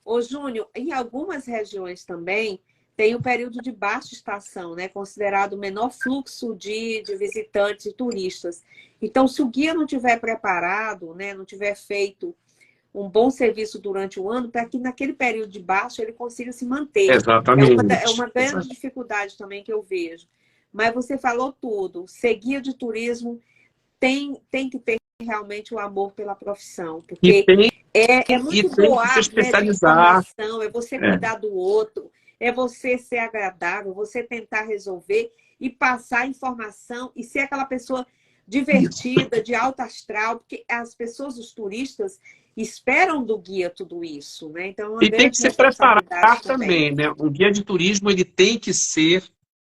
ô Júnior, em algumas regiões também tem o período de baixa estação, né? Considerado o menor fluxo de visitantes e turistas. Então, se o guia não tiver preparado, né, não tiver feito um bom serviço durante o ano, para que naquele período de baixa ele consiga se manter. É Exatamente. uma grande dificuldade também que eu vejo. Mas você falou tudo. Ser guia de turismo tem que ter realmente o amor pela profissão, E porque tem, é e muito tem que se doar, né, de especializar. informação, é você É, cuidar do outro, é você ser agradável, você tentar resolver e passar informação e ser aquela pessoa isso. divertida, de alta astral, porque as pessoas, os turistas, esperam do guia tudo isso, né? Então é uma E tem que grande se preparar responsabilidade também. também, né? Um guia de turismo ele tem que ser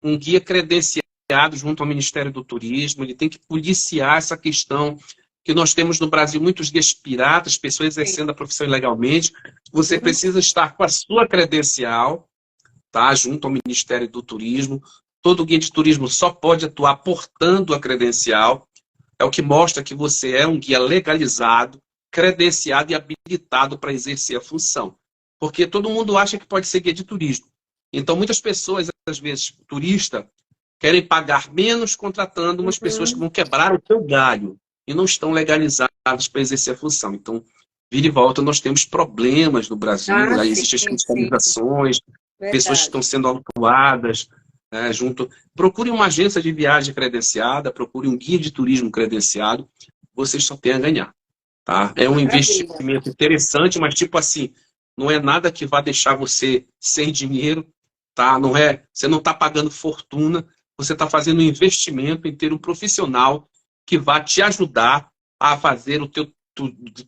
um guia credenciado junto ao Ministério do Turismo, ele tem que policiar essa questão que nós temos no Brasil muitos guias piratas, pessoas Sim. exercendo a profissão ilegalmente. Você precisa estar com a sua credencial, tá? Junto ao Ministério do Turismo. Todo guia de turismo só pode atuar portando a credencial. É o que mostra que você é um guia legalizado, credenciado e habilitado para exercer a função. Porque todo mundo acha que pode ser guia de turismo. Então, muitas pessoas, às vezes, turista, querem pagar menos contratando umas pessoas que Uhum. vão quebrar o seu galho e não estão legalizadas para exercer a função. Então, vira e volta, nós temos problemas no Brasil, Ah, aí sim, existem as sim, fiscalizações, pessoas que estão verdade. sendo autuadas, né, junto. Procure uma agência de viagem credenciada, procure um guia de turismo credenciado, vocês só têm a ganhar. Tá? É um Maravilha. investimento interessante, mas tipo assim, não é nada que vá deixar você sem dinheiro, tá? Não é, você não está pagando fortuna, você está fazendo um investimento em ter um profissional que vai te ajudar a fazer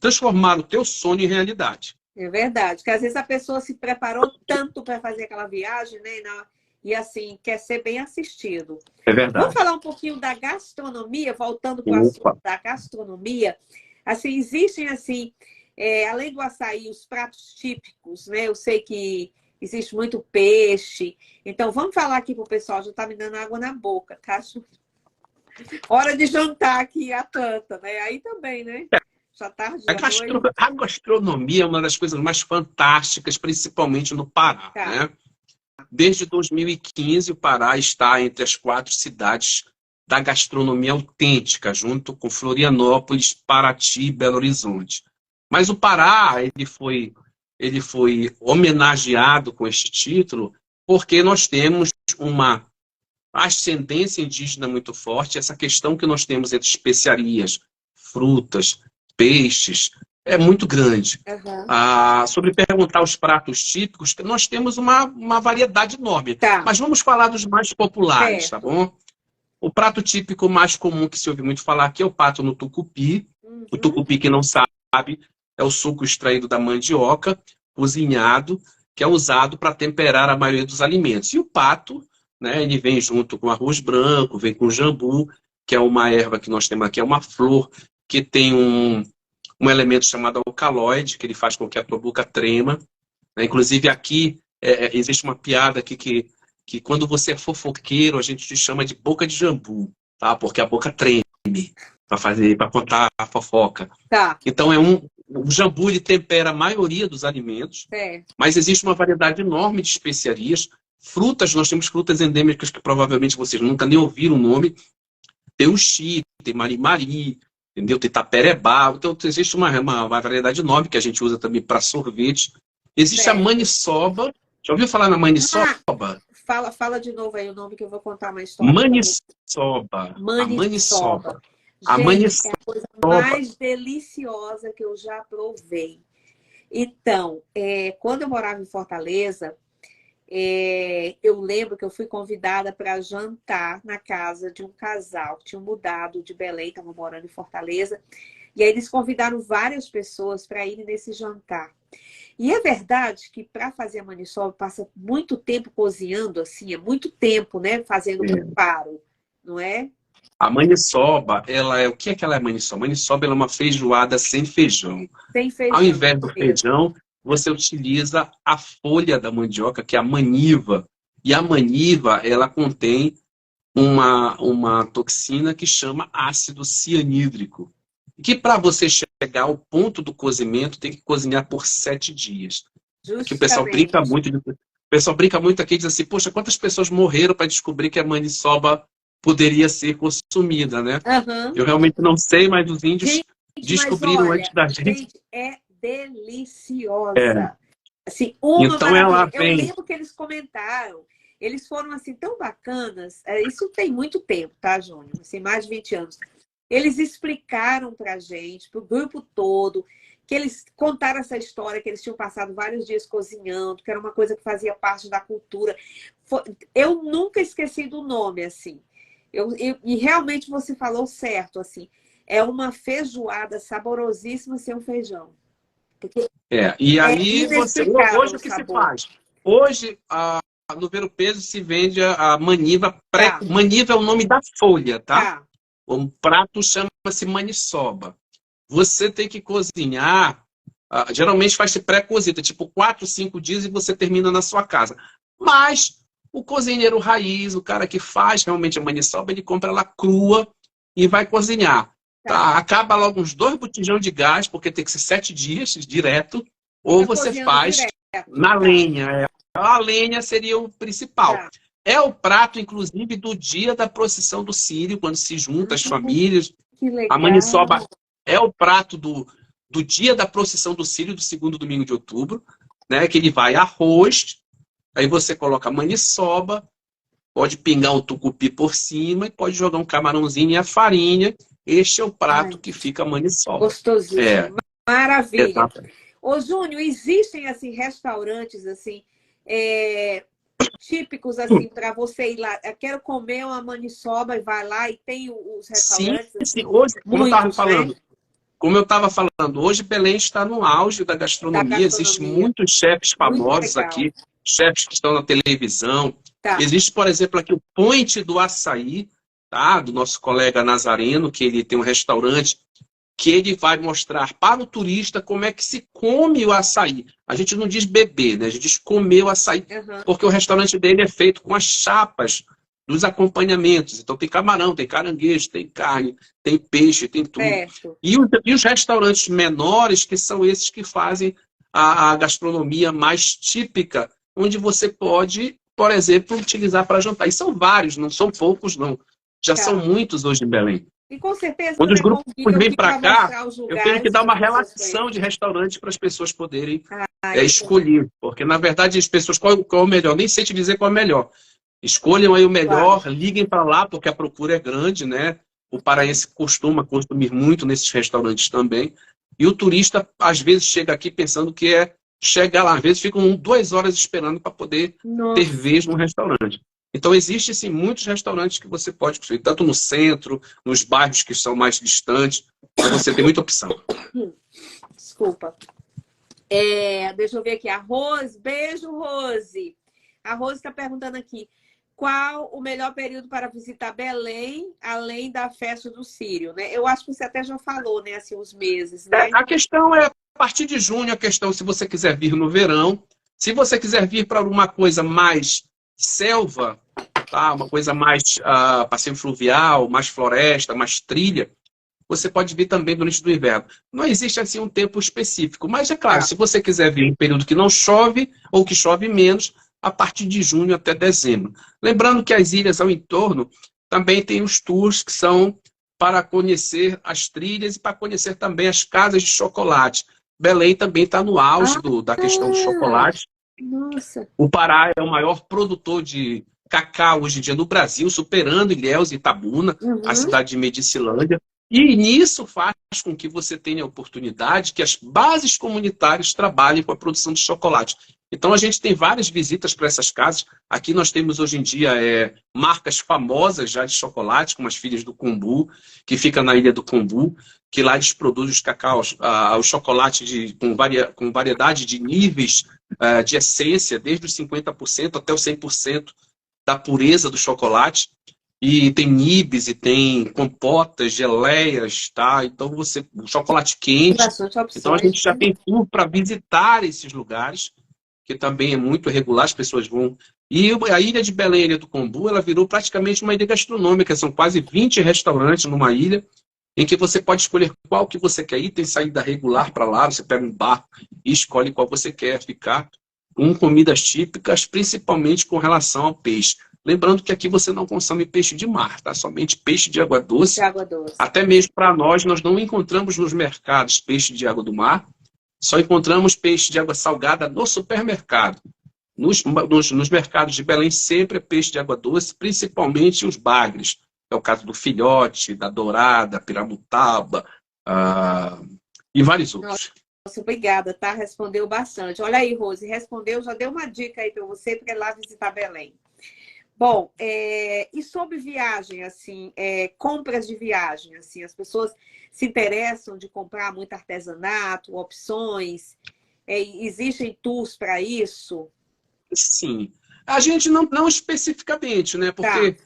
transformar o teu sonho em realidade. É verdade, porque às vezes a pessoa se preparou tanto para fazer aquela viagem, né? E assim, quer ser bem assistido. É Vamos verdade. falar um pouquinho da gastronomia, voltando para o assunto Opa. da gastronomia. Assim, existem assim, além do açaí, os pratos típicos, né? Eu sei que existe muito peixe. Então, vamos falar aqui pro pessoal, já tá me dando água na boca, tá? Hora de jantar aqui, a Atlanta, né? Aí também, né? Já tarde da noite. A gastronomia é uma das coisas mais fantásticas, principalmente no Pará, Tá. né? Desde 2015, o Pará está entre as 4 cidades da gastronomia autêntica, junto com Florianópolis, Paraty e Belo Horizonte. Mas o Pará, ele foi homenageado com este título porque nós temos uma ascendência indígena muito forte, essa questão que nós temos entre especiarias, frutas, peixes, é muito grande. Uhum. Sobre perguntar os pratos típicos, nós temos uma variedade enorme. Tá. Mas vamos falar dos mais populares, tá bom? O prato típico mais comum que se ouve muito falar aqui é o pato no tucupi. Uhum. O tucupi, que não sabe, é o suco extraído da mandioca, cozinhado, que é usado para temperar a maioria dos alimentos. E o pato, né, ele vem junto com arroz branco, vem com jambu, que é uma erva que nós temos aqui, é uma flor que tem um elemento chamado alcaloide, que ele faz com que a tua boca trema. Inclusive aqui, existe uma piada aqui que quando você é fofoqueiro, a gente te chama de boca de jambu, tá? Porque a boca treme para contar a fofoca. Tá. Então, o jambu ele tempera a maioria dos alimentos, mas existe uma variedade enorme de especiarias. Frutas, nós temos frutas endêmicas que provavelmente vocês nunca nem ouviram o nome. Tem o uxi, tem mari-mari, entendeu? Tem taperebá. Então, existe uma variedade enorme que a gente usa também para sorvete. Existe a maniçoba. Já ouviu falar na maniçoba? Fala de novo aí o nome que eu vou contar uma história. Maniçoba. Maniçoba. A maniçoba. É a coisa mais deliciosa que eu já provei. Então, quando eu morava em Fortaleza, eu lembro que eu fui convidada para jantar na casa de um casal que tinha mudado de Belém, estavam morando em Fortaleza. E aí eles convidaram várias pessoas para irem nesse jantar. E é verdade que para fazer a maniçoba passa muito tempo cozinhando, assim, é muito tempo, né? Fazendo o preparo, não é? A maniçoba, o que é que ela é maniçoba? A maniçoba ela é uma feijoada sem feijão. Sem feijão. Ao invés do feijão, você utiliza a folha da mandioca, que é a maniva. E a maniva, ela contém uma toxina que chama ácido cianídrico. Que para você chegar ao ponto do cozimento, tem que cozinhar por 7 dias. Aqui o pessoal brinca muito. O pessoal brinca muito aqui e diz assim, poxa, quantas pessoas morreram para descobrir que a maniçoba poderia ser consumida, né? Uhum. Eu realmente não sei, mas os índios descobriram antes da gente. É deliciosa. Assim, então ela eu lembro que eles comentaram. Eles foram assim tão bacanas. Isso tem muito tempo, tá, Júnior? Assim, mais de 20 anos. Eles explicaram pra gente, pro grupo todo, que eles contaram essa história, que eles tinham passado vários dias cozinhando, que era uma coisa que fazia parte da cultura. Eu nunca esqueci do nome, assim. E realmente você falou certo, assim. É uma feijoada saborosíssima sem um feijão. Porque e aí, hoje o que se faz? Hoje, no Ver o Peso se vende a maniva. Maniva é o nome da folha, tá? O prato chama-se maniçoba. Você tem que cozinhar, geralmente faz pré-cozida, tipo 4, 5 dias e você termina na sua casa. Mas o cozinheiro raiz, o cara que faz realmente a maniçoba, ele compra ela crua e vai cozinhar. Tá? Acaba logo uns 2 botijão de gás, porque tem que ser 7 dias direto, ou você faz na lenha. A lenha seria o principal. É o prato, inclusive, do dia da procissão do Círio, quando se junta as famílias. A maniçoba é o prato do dia da procissão do Círio, do 2º domingo de outubro, né? Que ele vai arroz, aí você coloca a maniçoba, pode pingar um tucupi por cima e pode jogar um camarãozinho e a farinha. Este é o prato que fica a maniçoba. Gostosíssimo. Maravilha. Ô, Júnior, existem assim restaurantes assim típicos assim para você ir lá? Eu quero comer uma maniçoba e vai lá e tem os restaurantes. Sim. Hoje, como eu estava falando, hoje Belém está no auge da gastronomia. Existem muitos chefes famosos aqui, chefes que estão na televisão. Existe, por exemplo, aqui o Point do Açaí, tá? Do nosso colega Nazareno, que ele tem um restaurante que ele vai mostrar para o turista como é que se come o açaí. A gente não diz beber, né? A gente diz comer o açaí, porque o restaurante dele é feito com as chapas dos acompanhamentos. Então tem camarão, tem caranguejo, tem carne, tem peixe, tem tudo. Certo. E os restaurantes menores, que são esses que fazem a gastronomia mais típica, onde você pode, por exemplo, utilizar para jantar. E são vários, não são poucos, não. Já são muitos hoje em Belém. E com certeza Quando os você grupos convida vêm aqui para para cá, mostrar os eu tenho que lugares dar uma que vocês relação de conhecem. restaurantes para as pessoas poderem Entendi. escolher. Porque, na verdade, as pessoas, qual é o melhor? Nem sei te dizer qual é o melhor. Escolham aí o melhor, liguem para lá, porque a procura é grande, né? O paraense costuma consumir muito nesses restaurantes também. E o turista, às vezes, chega aqui pensando que é chegar lá. Às vezes, ficam 2 horas esperando para poder ter vez no restaurante. Então, existem, sim, muitos restaurantes que você pode consumir, tanto no centro, nos bairros que são mais distantes. Então, você tem muita opção. Desculpa. Deixa eu ver aqui. A Rose, beijo, Rose. A Rose está perguntando aqui, qual o melhor período para visitar Belém, além da festa do Círio, né? Eu acho que você até já falou, né? Assim, os meses, né? A questão é, a partir de junho, a questão, se você quiser vir no verão, se você quiser vir para uma coisa mais selva, tá? Uma coisa mais passeio fluvial, mais floresta, mais trilha, você pode vir também durante o inverno. Não existe assim um tempo específico, mas é claro, se você quiser vir em um período que não chove ou que chove menos, a partir de junho até dezembro. Lembrando que as ilhas ao entorno também tem os tours que são para conhecer as trilhas e para conhecer também as casas de chocolate. Belém também está no auge da questão do chocolate. Nossa. O Pará é o maior produtor de cacau hoje em dia no Brasil, superando Ilhéus e Itabuna, a cidade de Medicilândia. E nisso faz com que você tenha a oportunidade que as bases comunitárias trabalhem com a produção de chocolate. Então, a gente tem várias visitas para essas casas. Aqui nós temos, hoje em dia, marcas famosas já de chocolate, como as Filhas do Cumbu, que fica na Ilha do Cumbu, que lá eles produzem os cacaus, o chocolate com variedade de níveis de essência, desde os 50% até os 100% da pureza do chocolate. E tem nibs, e tem compotas, geleias, tá? Então, o chocolate quente. Então, a gente já tem tour para visitar esses lugares, que também é muito regular, as pessoas vão. E a Ilha de Belém, a Ilha do Combu, ela virou praticamente uma ilha gastronômica. São quase 20 restaurantes numa ilha, em que você pode escolher qual que você quer ir. Tem saída regular para lá, você pega um barco e escolhe qual você quer ficar. Com comidas típicas, principalmente com relação ao peixe. Lembrando que aqui você não consome peixe de mar, tá? Somente peixe de água doce. De água doce. Até mesmo para nós não encontramos nos mercados peixe de água do mar. Só encontramos peixe de água salgada no supermercado. Nos mercados de Belém sempre é peixe de água doce, principalmente os bagres. É o caso do filhote, da dourada, piramutaba e vários outros. Nossa, obrigada, tá? Respondeu bastante. Olha aí, Rose, respondeu, já deu uma dica aí para você para ir lá visitar Belém. Bom, e sobre viagem, assim, compras de viagem, assim, as pessoas se interessam de comprar muito artesanato, opções, existem tours para isso? Sim. A gente não especificamente, né? Porque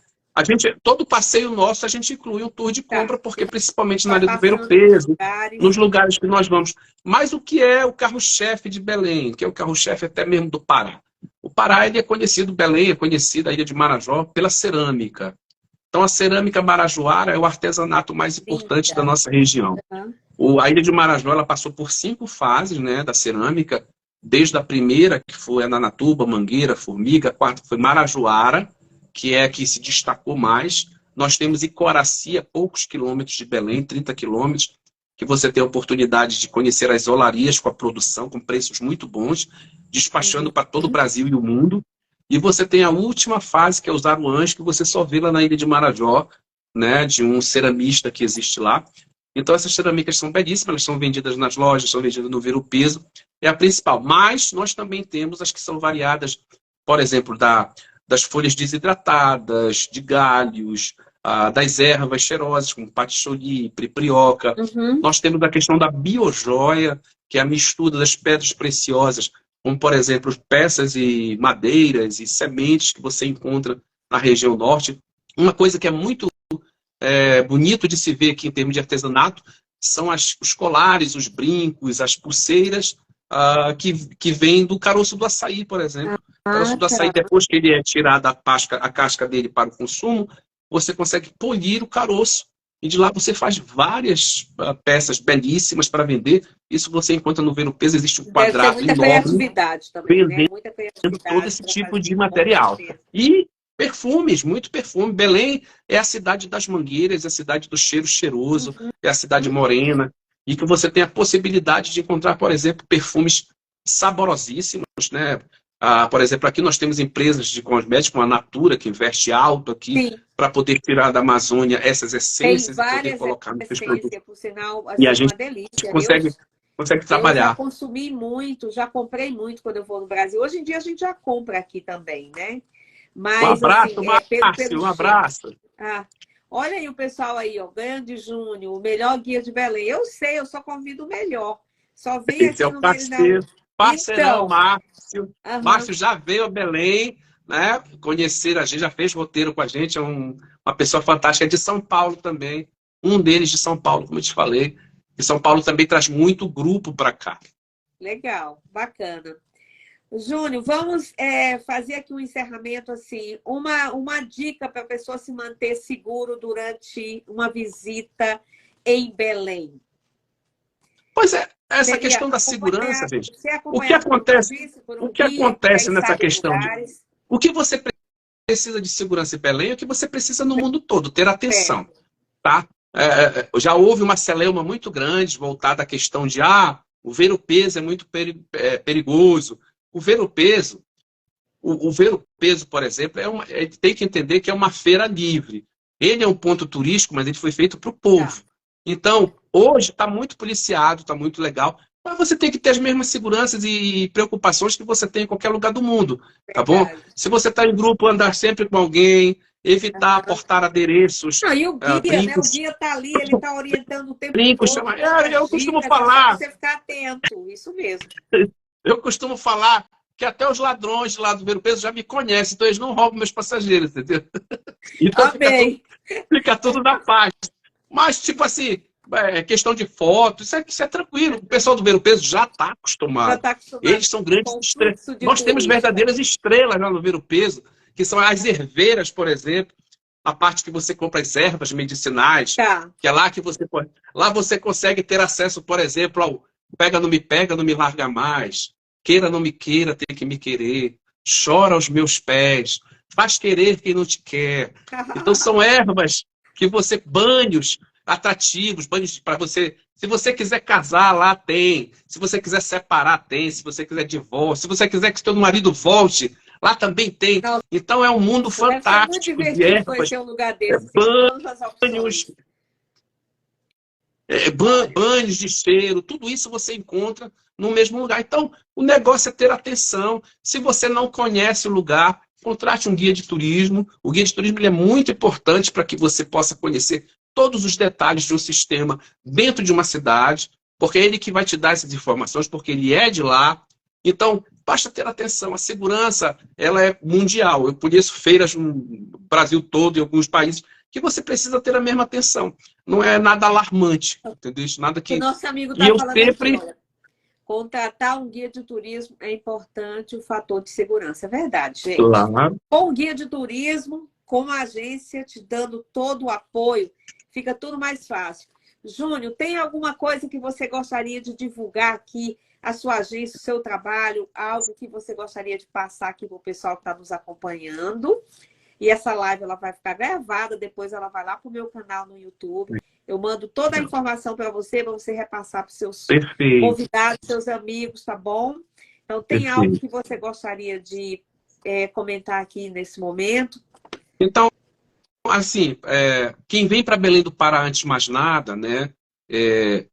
todo passeio nosso a gente inclui um tour de compra, porque principalmente na área do Ver-o-Peso, nos lugares que nós vamos. Mas o que é o carro-chefe de Belém, que é o carro-chefe até mesmo do Pará? O Pará ele é conhecido, Belém é conhecida, a Ilha de Marajó, pela cerâmica. Então, a cerâmica marajoara é o artesanato mais importante da nossa região. A Ilha de Marajó ela passou por 5 fases, né, da cerâmica, desde a primeira, que foi Ananatuba, Mangueira, Formiga, a quarta foi Marajoara, que é a que se destacou mais. Nós temos Icoraci, a poucos quilômetros de Belém, 30 quilômetros, que você tem a oportunidade de conhecer as olarias com a produção, com preços muito bons, despachando para todo o Brasil e o mundo. E você tem a última fase, que é os aruãs, que você só vê lá na Ilha de Marajó, né, de um ceramista que existe lá. Então, essas cerâmicas são belíssimas, elas são vendidas nas lojas, são vendidas no Ver-o-Peso, é a principal. Mas nós também temos as que são variadas, por exemplo, das folhas desidratadas, de galhos, das ervas cheirosas, como patchouli, priprioca. Nós temos a questão da biojoia, que é a mistura das pedras preciosas, como, por exemplo, peças e madeiras e sementes que você encontra na região norte. Uma coisa que é muito bonito de se ver aqui em termos de artesanato são os colares, os brincos, as pulseiras que vêm do caroço do açaí, por exemplo. O caroço Ah, do açaí, tá. depois que ele é tirado a casca dele para o consumo, você consegue polir o caroço. E de lá você faz várias peças belíssimas para vender. Isso você encontra no Ver-o-Peso, existe um Deve ser quadrado muita enorme criatividade também, né? vendendo Muita todo criatividade esse para tipo de fazer, com material. certeza. E perfumes, muito perfume. Belém é a cidade das mangueiras, é a cidade do cheiro cheiroso, é a cidade morena, e que você tem a possibilidade de encontrar, por exemplo, perfumes saborosíssimos, né? Por exemplo, aqui nós temos empresas de cosméticos, como a Natura, que investe alto aqui Sim, para poder tirar da Amazônia essas tem essências e poder várias colocar nos seus produtos. essências, por sinal, E a assim, gente uma delícia. consegue Eu já trabalhar. consumi muito, já comprei muito quando eu vou no Brasil. Hoje em dia a gente já compra aqui também, né? Um Mas, assim, abraço, pelo Márcio, um cheiro. abraço. Ah, olha aí o pessoal aí, ó, Grande Júnior, o melhor guia de Belém. Eu sei, eu só convido o melhor. Só vem Esse é aqui o no Meridão. parceirão, Então, Márcio. aham, Márcio já veio a Belém, né? Conhecer a gente, já fez roteiro com a gente, é uma pessoa fantástica, é de São Paulo também. Um deles de São Paulo, como eu te falei. E São Paulo também traz muito grupo para cá. legal, bacana. Júnior, vamos fazer aqui um encerramento assim, uma dica para a pessoa se manter seguro durante uma visita em Belém. Pois é, essa Seria questão da segurança, gente. ser O que acompanhado, como eu acontece, disse, por o um que guia, que acontece aí nessa sabe os questão de lugares. o que você precisa de segurança em Belém é o que você precisa no mundo todo, ter atenção. Certo. Tá? Já houve uma celeuma muito grande voltada à questão de o ver-o-peso é muito perigoso. O ver-o-peso, o ver-o-peso, por exemplo, tem que entender que é uma feira livre. Ele é um ponto turístico, mas ele foi feito para o Tá. povo. Então, hoje está muito policiado, está muito legal, mas você tem que ter as mesmas seguranças e preocupações que você tem em qualquer lugar do mundo, tá bom? Verdade. Se você está em grupo, andar sempre com alguém, evitar Aham. aportar adereços, Não, e o guia, né? O brincos, guia está ali, ele está orientando o tempo brincos, todo, dando as eu costumo dicas, é só falar, você ficar atento. Isso mesmo. eu costumo falar que até os ladrões de lá do Ver-o-Peso já me conhecem, então eles não roubam meus passageiros, entendeu? Então Amém. fica tudo na paz. Mas, tipo assim, questão de foto, isso é tranquilo. O pessoal do Ver-o-Peso já está Já acostumado. está acostumado Eles são grandes com o estrelas. fluxo de Nós temos turista. verdadeiras estrelas lá no Ver-o-Peso, que são as herveiras, por exemplo, a parte que você compra as ervas medicinais, Tá. que é lá que lá você consegue ter acesso, por exemplo, ao pega, não me larga mais, queira, não me queira, tem que me querer, chora aos meus pés, faz querer quem não te quer. Então são ervas que banhos atrativos, banhos para você. Se você quiser casar, lá tem. Se você quiser separar, tem. Se você quiser divórcio, se você quiser que seu marido volte, lá também tem. Não, Então é um mundo deve ser muito fantástico de divertido ervas, conhecer um lugar desse, assim, com todas as banhos, opções. Olha, banhos de cheiro, tudo isso você encontra no mesmo lugar. Então, o negócio é ter atenção. Se você não conhece o lugar, contrate um guia de turismo. O guia de turismo ele é muito importante para que você possa conhecer todos os detalhes de um sistema dentro de uma cidade, porque é ele que vai te dar essas informações, porque ele é de lá. Então, basta ter atenção. A segurança, ela é mundial. Eu conheço feiras no Brasil todo, em alguns países, que você precisa ter a mesma atenção. Não é nada alarmante, entendeu? Isso, nada o que... nosso amigo E está eu falando aqui, sempre... olha, contratar um guia de turismo é importante o fator de segurança. É verdade, gente. Claro. Com o guia de turismo, com a agência te dando todo o apoio, fica tudo mais fácil. Júnior, tem alguma coisa que você gostaria de divulgar aqui, a sua agência, o seu trabalho, algo que você gostaria de passar aqui para o pessoal que está nos acompanhando? E essa live ela vai ficar gravada, depois ela vai lá para o meu canal no YouTube. Eu mando toda a informação para você repassar para os seus Perfeito. convidados, seus amigos, tá bom? Então, tem algo que você gostaria de comentar aqui nesse momento? Então, assim, quem vem para Belém do Pará antes de mais nada, né?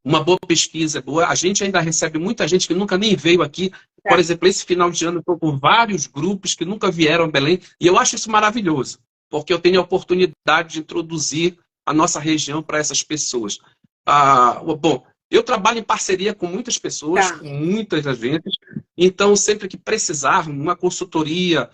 Uma boa pesquisa é boa. A gente ainda recebe muita gente que nunca nem veio aqui. Por exemplo, esse final de ano eu estou com vários grupos que nunca vieram a Belém e eu acho isso maravilhoso, porque eu tenho a oportunidade de introduzir a nossa região para essas pessoas. Bom, Eu trabalho em parceria com muitas pessoas, Tá. com muitas agências, então sempre que precisar, uma consultoria,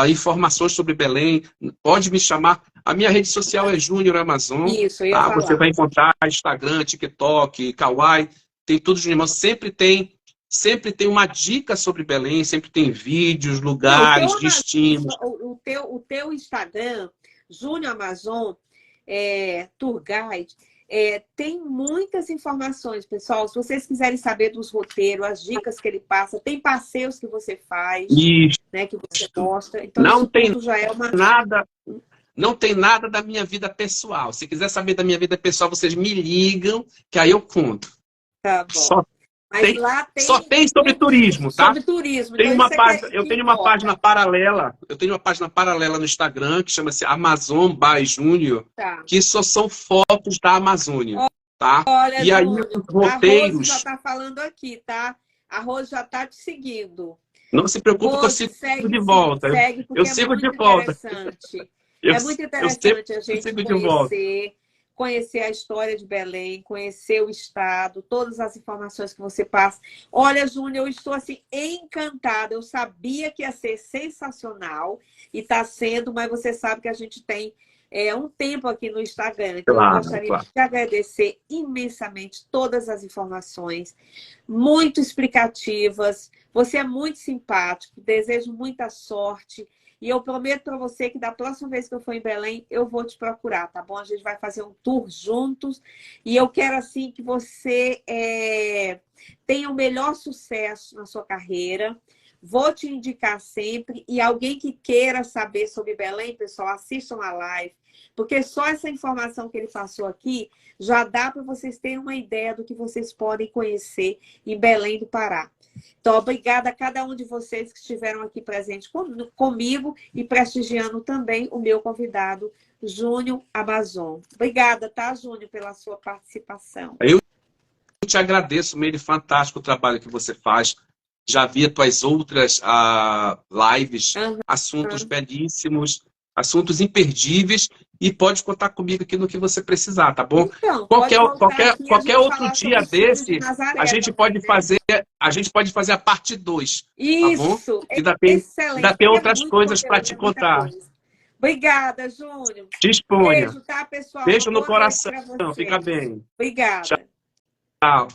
informações sobre Belém, pode me chamar. A minha rede social é Júnior Amazon, Isso, eu ia tá? Você falar. vai encontrar Instagram, TikTok, Kawaii, tem tudo de irmão. Sempre tem uma dica sobre Belém, sempre tem vídeos, Não, o teu lugares, Amazon, destinos. o teu Instagram, Júnior Amazon, Tour Guide, tem muitas informações, pessoal. Se vocês quiserem saber dos roteiros, as dicas que ele passa, tem passeios que você faz, Isso. né, que você mostra. Então, Não isso tem tudo já é uma. nada, não tem nada da minha vida pessoal. Se quiser saber da minha vida pessoal, vocês me ligam, que aí eu conto. Tá bom. Só Mas tem, lá só tem tem sobre turismo, tá? sobre turismo. Tem Então, uma isso é página, eu que tenho uma página importa. paralela. Eu tenho uma página paralela no Instagram que chama-se Amazon by Júnior, Tá. que só são fotos da Amazônia, tá? Olha, E aí Júnior, os a Rose já roteiros, está falando aqui, tá? A Rose já está te seguindo. não se preocupe que eu Rose, sigo segue, de volta. segue, Eu porque é sigo de muito volta. interessante. Eu, É muito eu sempre interessante a gente sigo de volta. conhecer a história de Belém, conhecer o estado, todas as informações que você passa. Olha, Júnior, eu estou assim encantada. Eu sabia que ia ser sensacional e está sendo, mas você sabe que a gente tem um tempo aqui no Instagram. Então, eu Claro, gostaria de claro. te agradecer imensamente todas as informações, muito explicativas. Você é muito simpático, desejo muita sorte. E eu prometo para você que da próxima vez que eu for em Belém, eu vou te procurar, tá bom? A gente vai fazer um tour juntos. E eu quero, assim, que você tenha o melhor sucesso na sua carreira. Vou te indicar sempre. E alguém que queira saber sobre Belém, pessoal, assistam a live. Porque só essa informação que ele passou aqui já dá para vocês terem uma ideia do que vocês podem conhecer em Belém do Pará. Então, obrigada a cada um de vocês que estiveram aqui presentes comigo e prestigiando também o meu convidado, Júnior Amazon. Obrigada, tá, Júnior, pela sua participação. Eu te agradeço, Meire, fantástico o trabalho que você faz. Já vi as tuas outras lives, Aham. assuntos belíssimos, assuntos imperdíveis, e pode contar comigo aqui no que você precisar, tá bom? Então, pode voltar aqui e a Qualquer gente outro falar sobre dia os filhos de desse, Nazaré também, né? a gente pode fazer a parte 2, tá bom? Isso, Ainda excelente, tem porque é outras muito coisas para conteúdo, te é muita contar. coisa. Obrigada, Júnior. Disponha. Beijo, tá, pessoal? Uma Beijo no boa noite coração. para Fica vocês. bem. Obrigada. Tchau.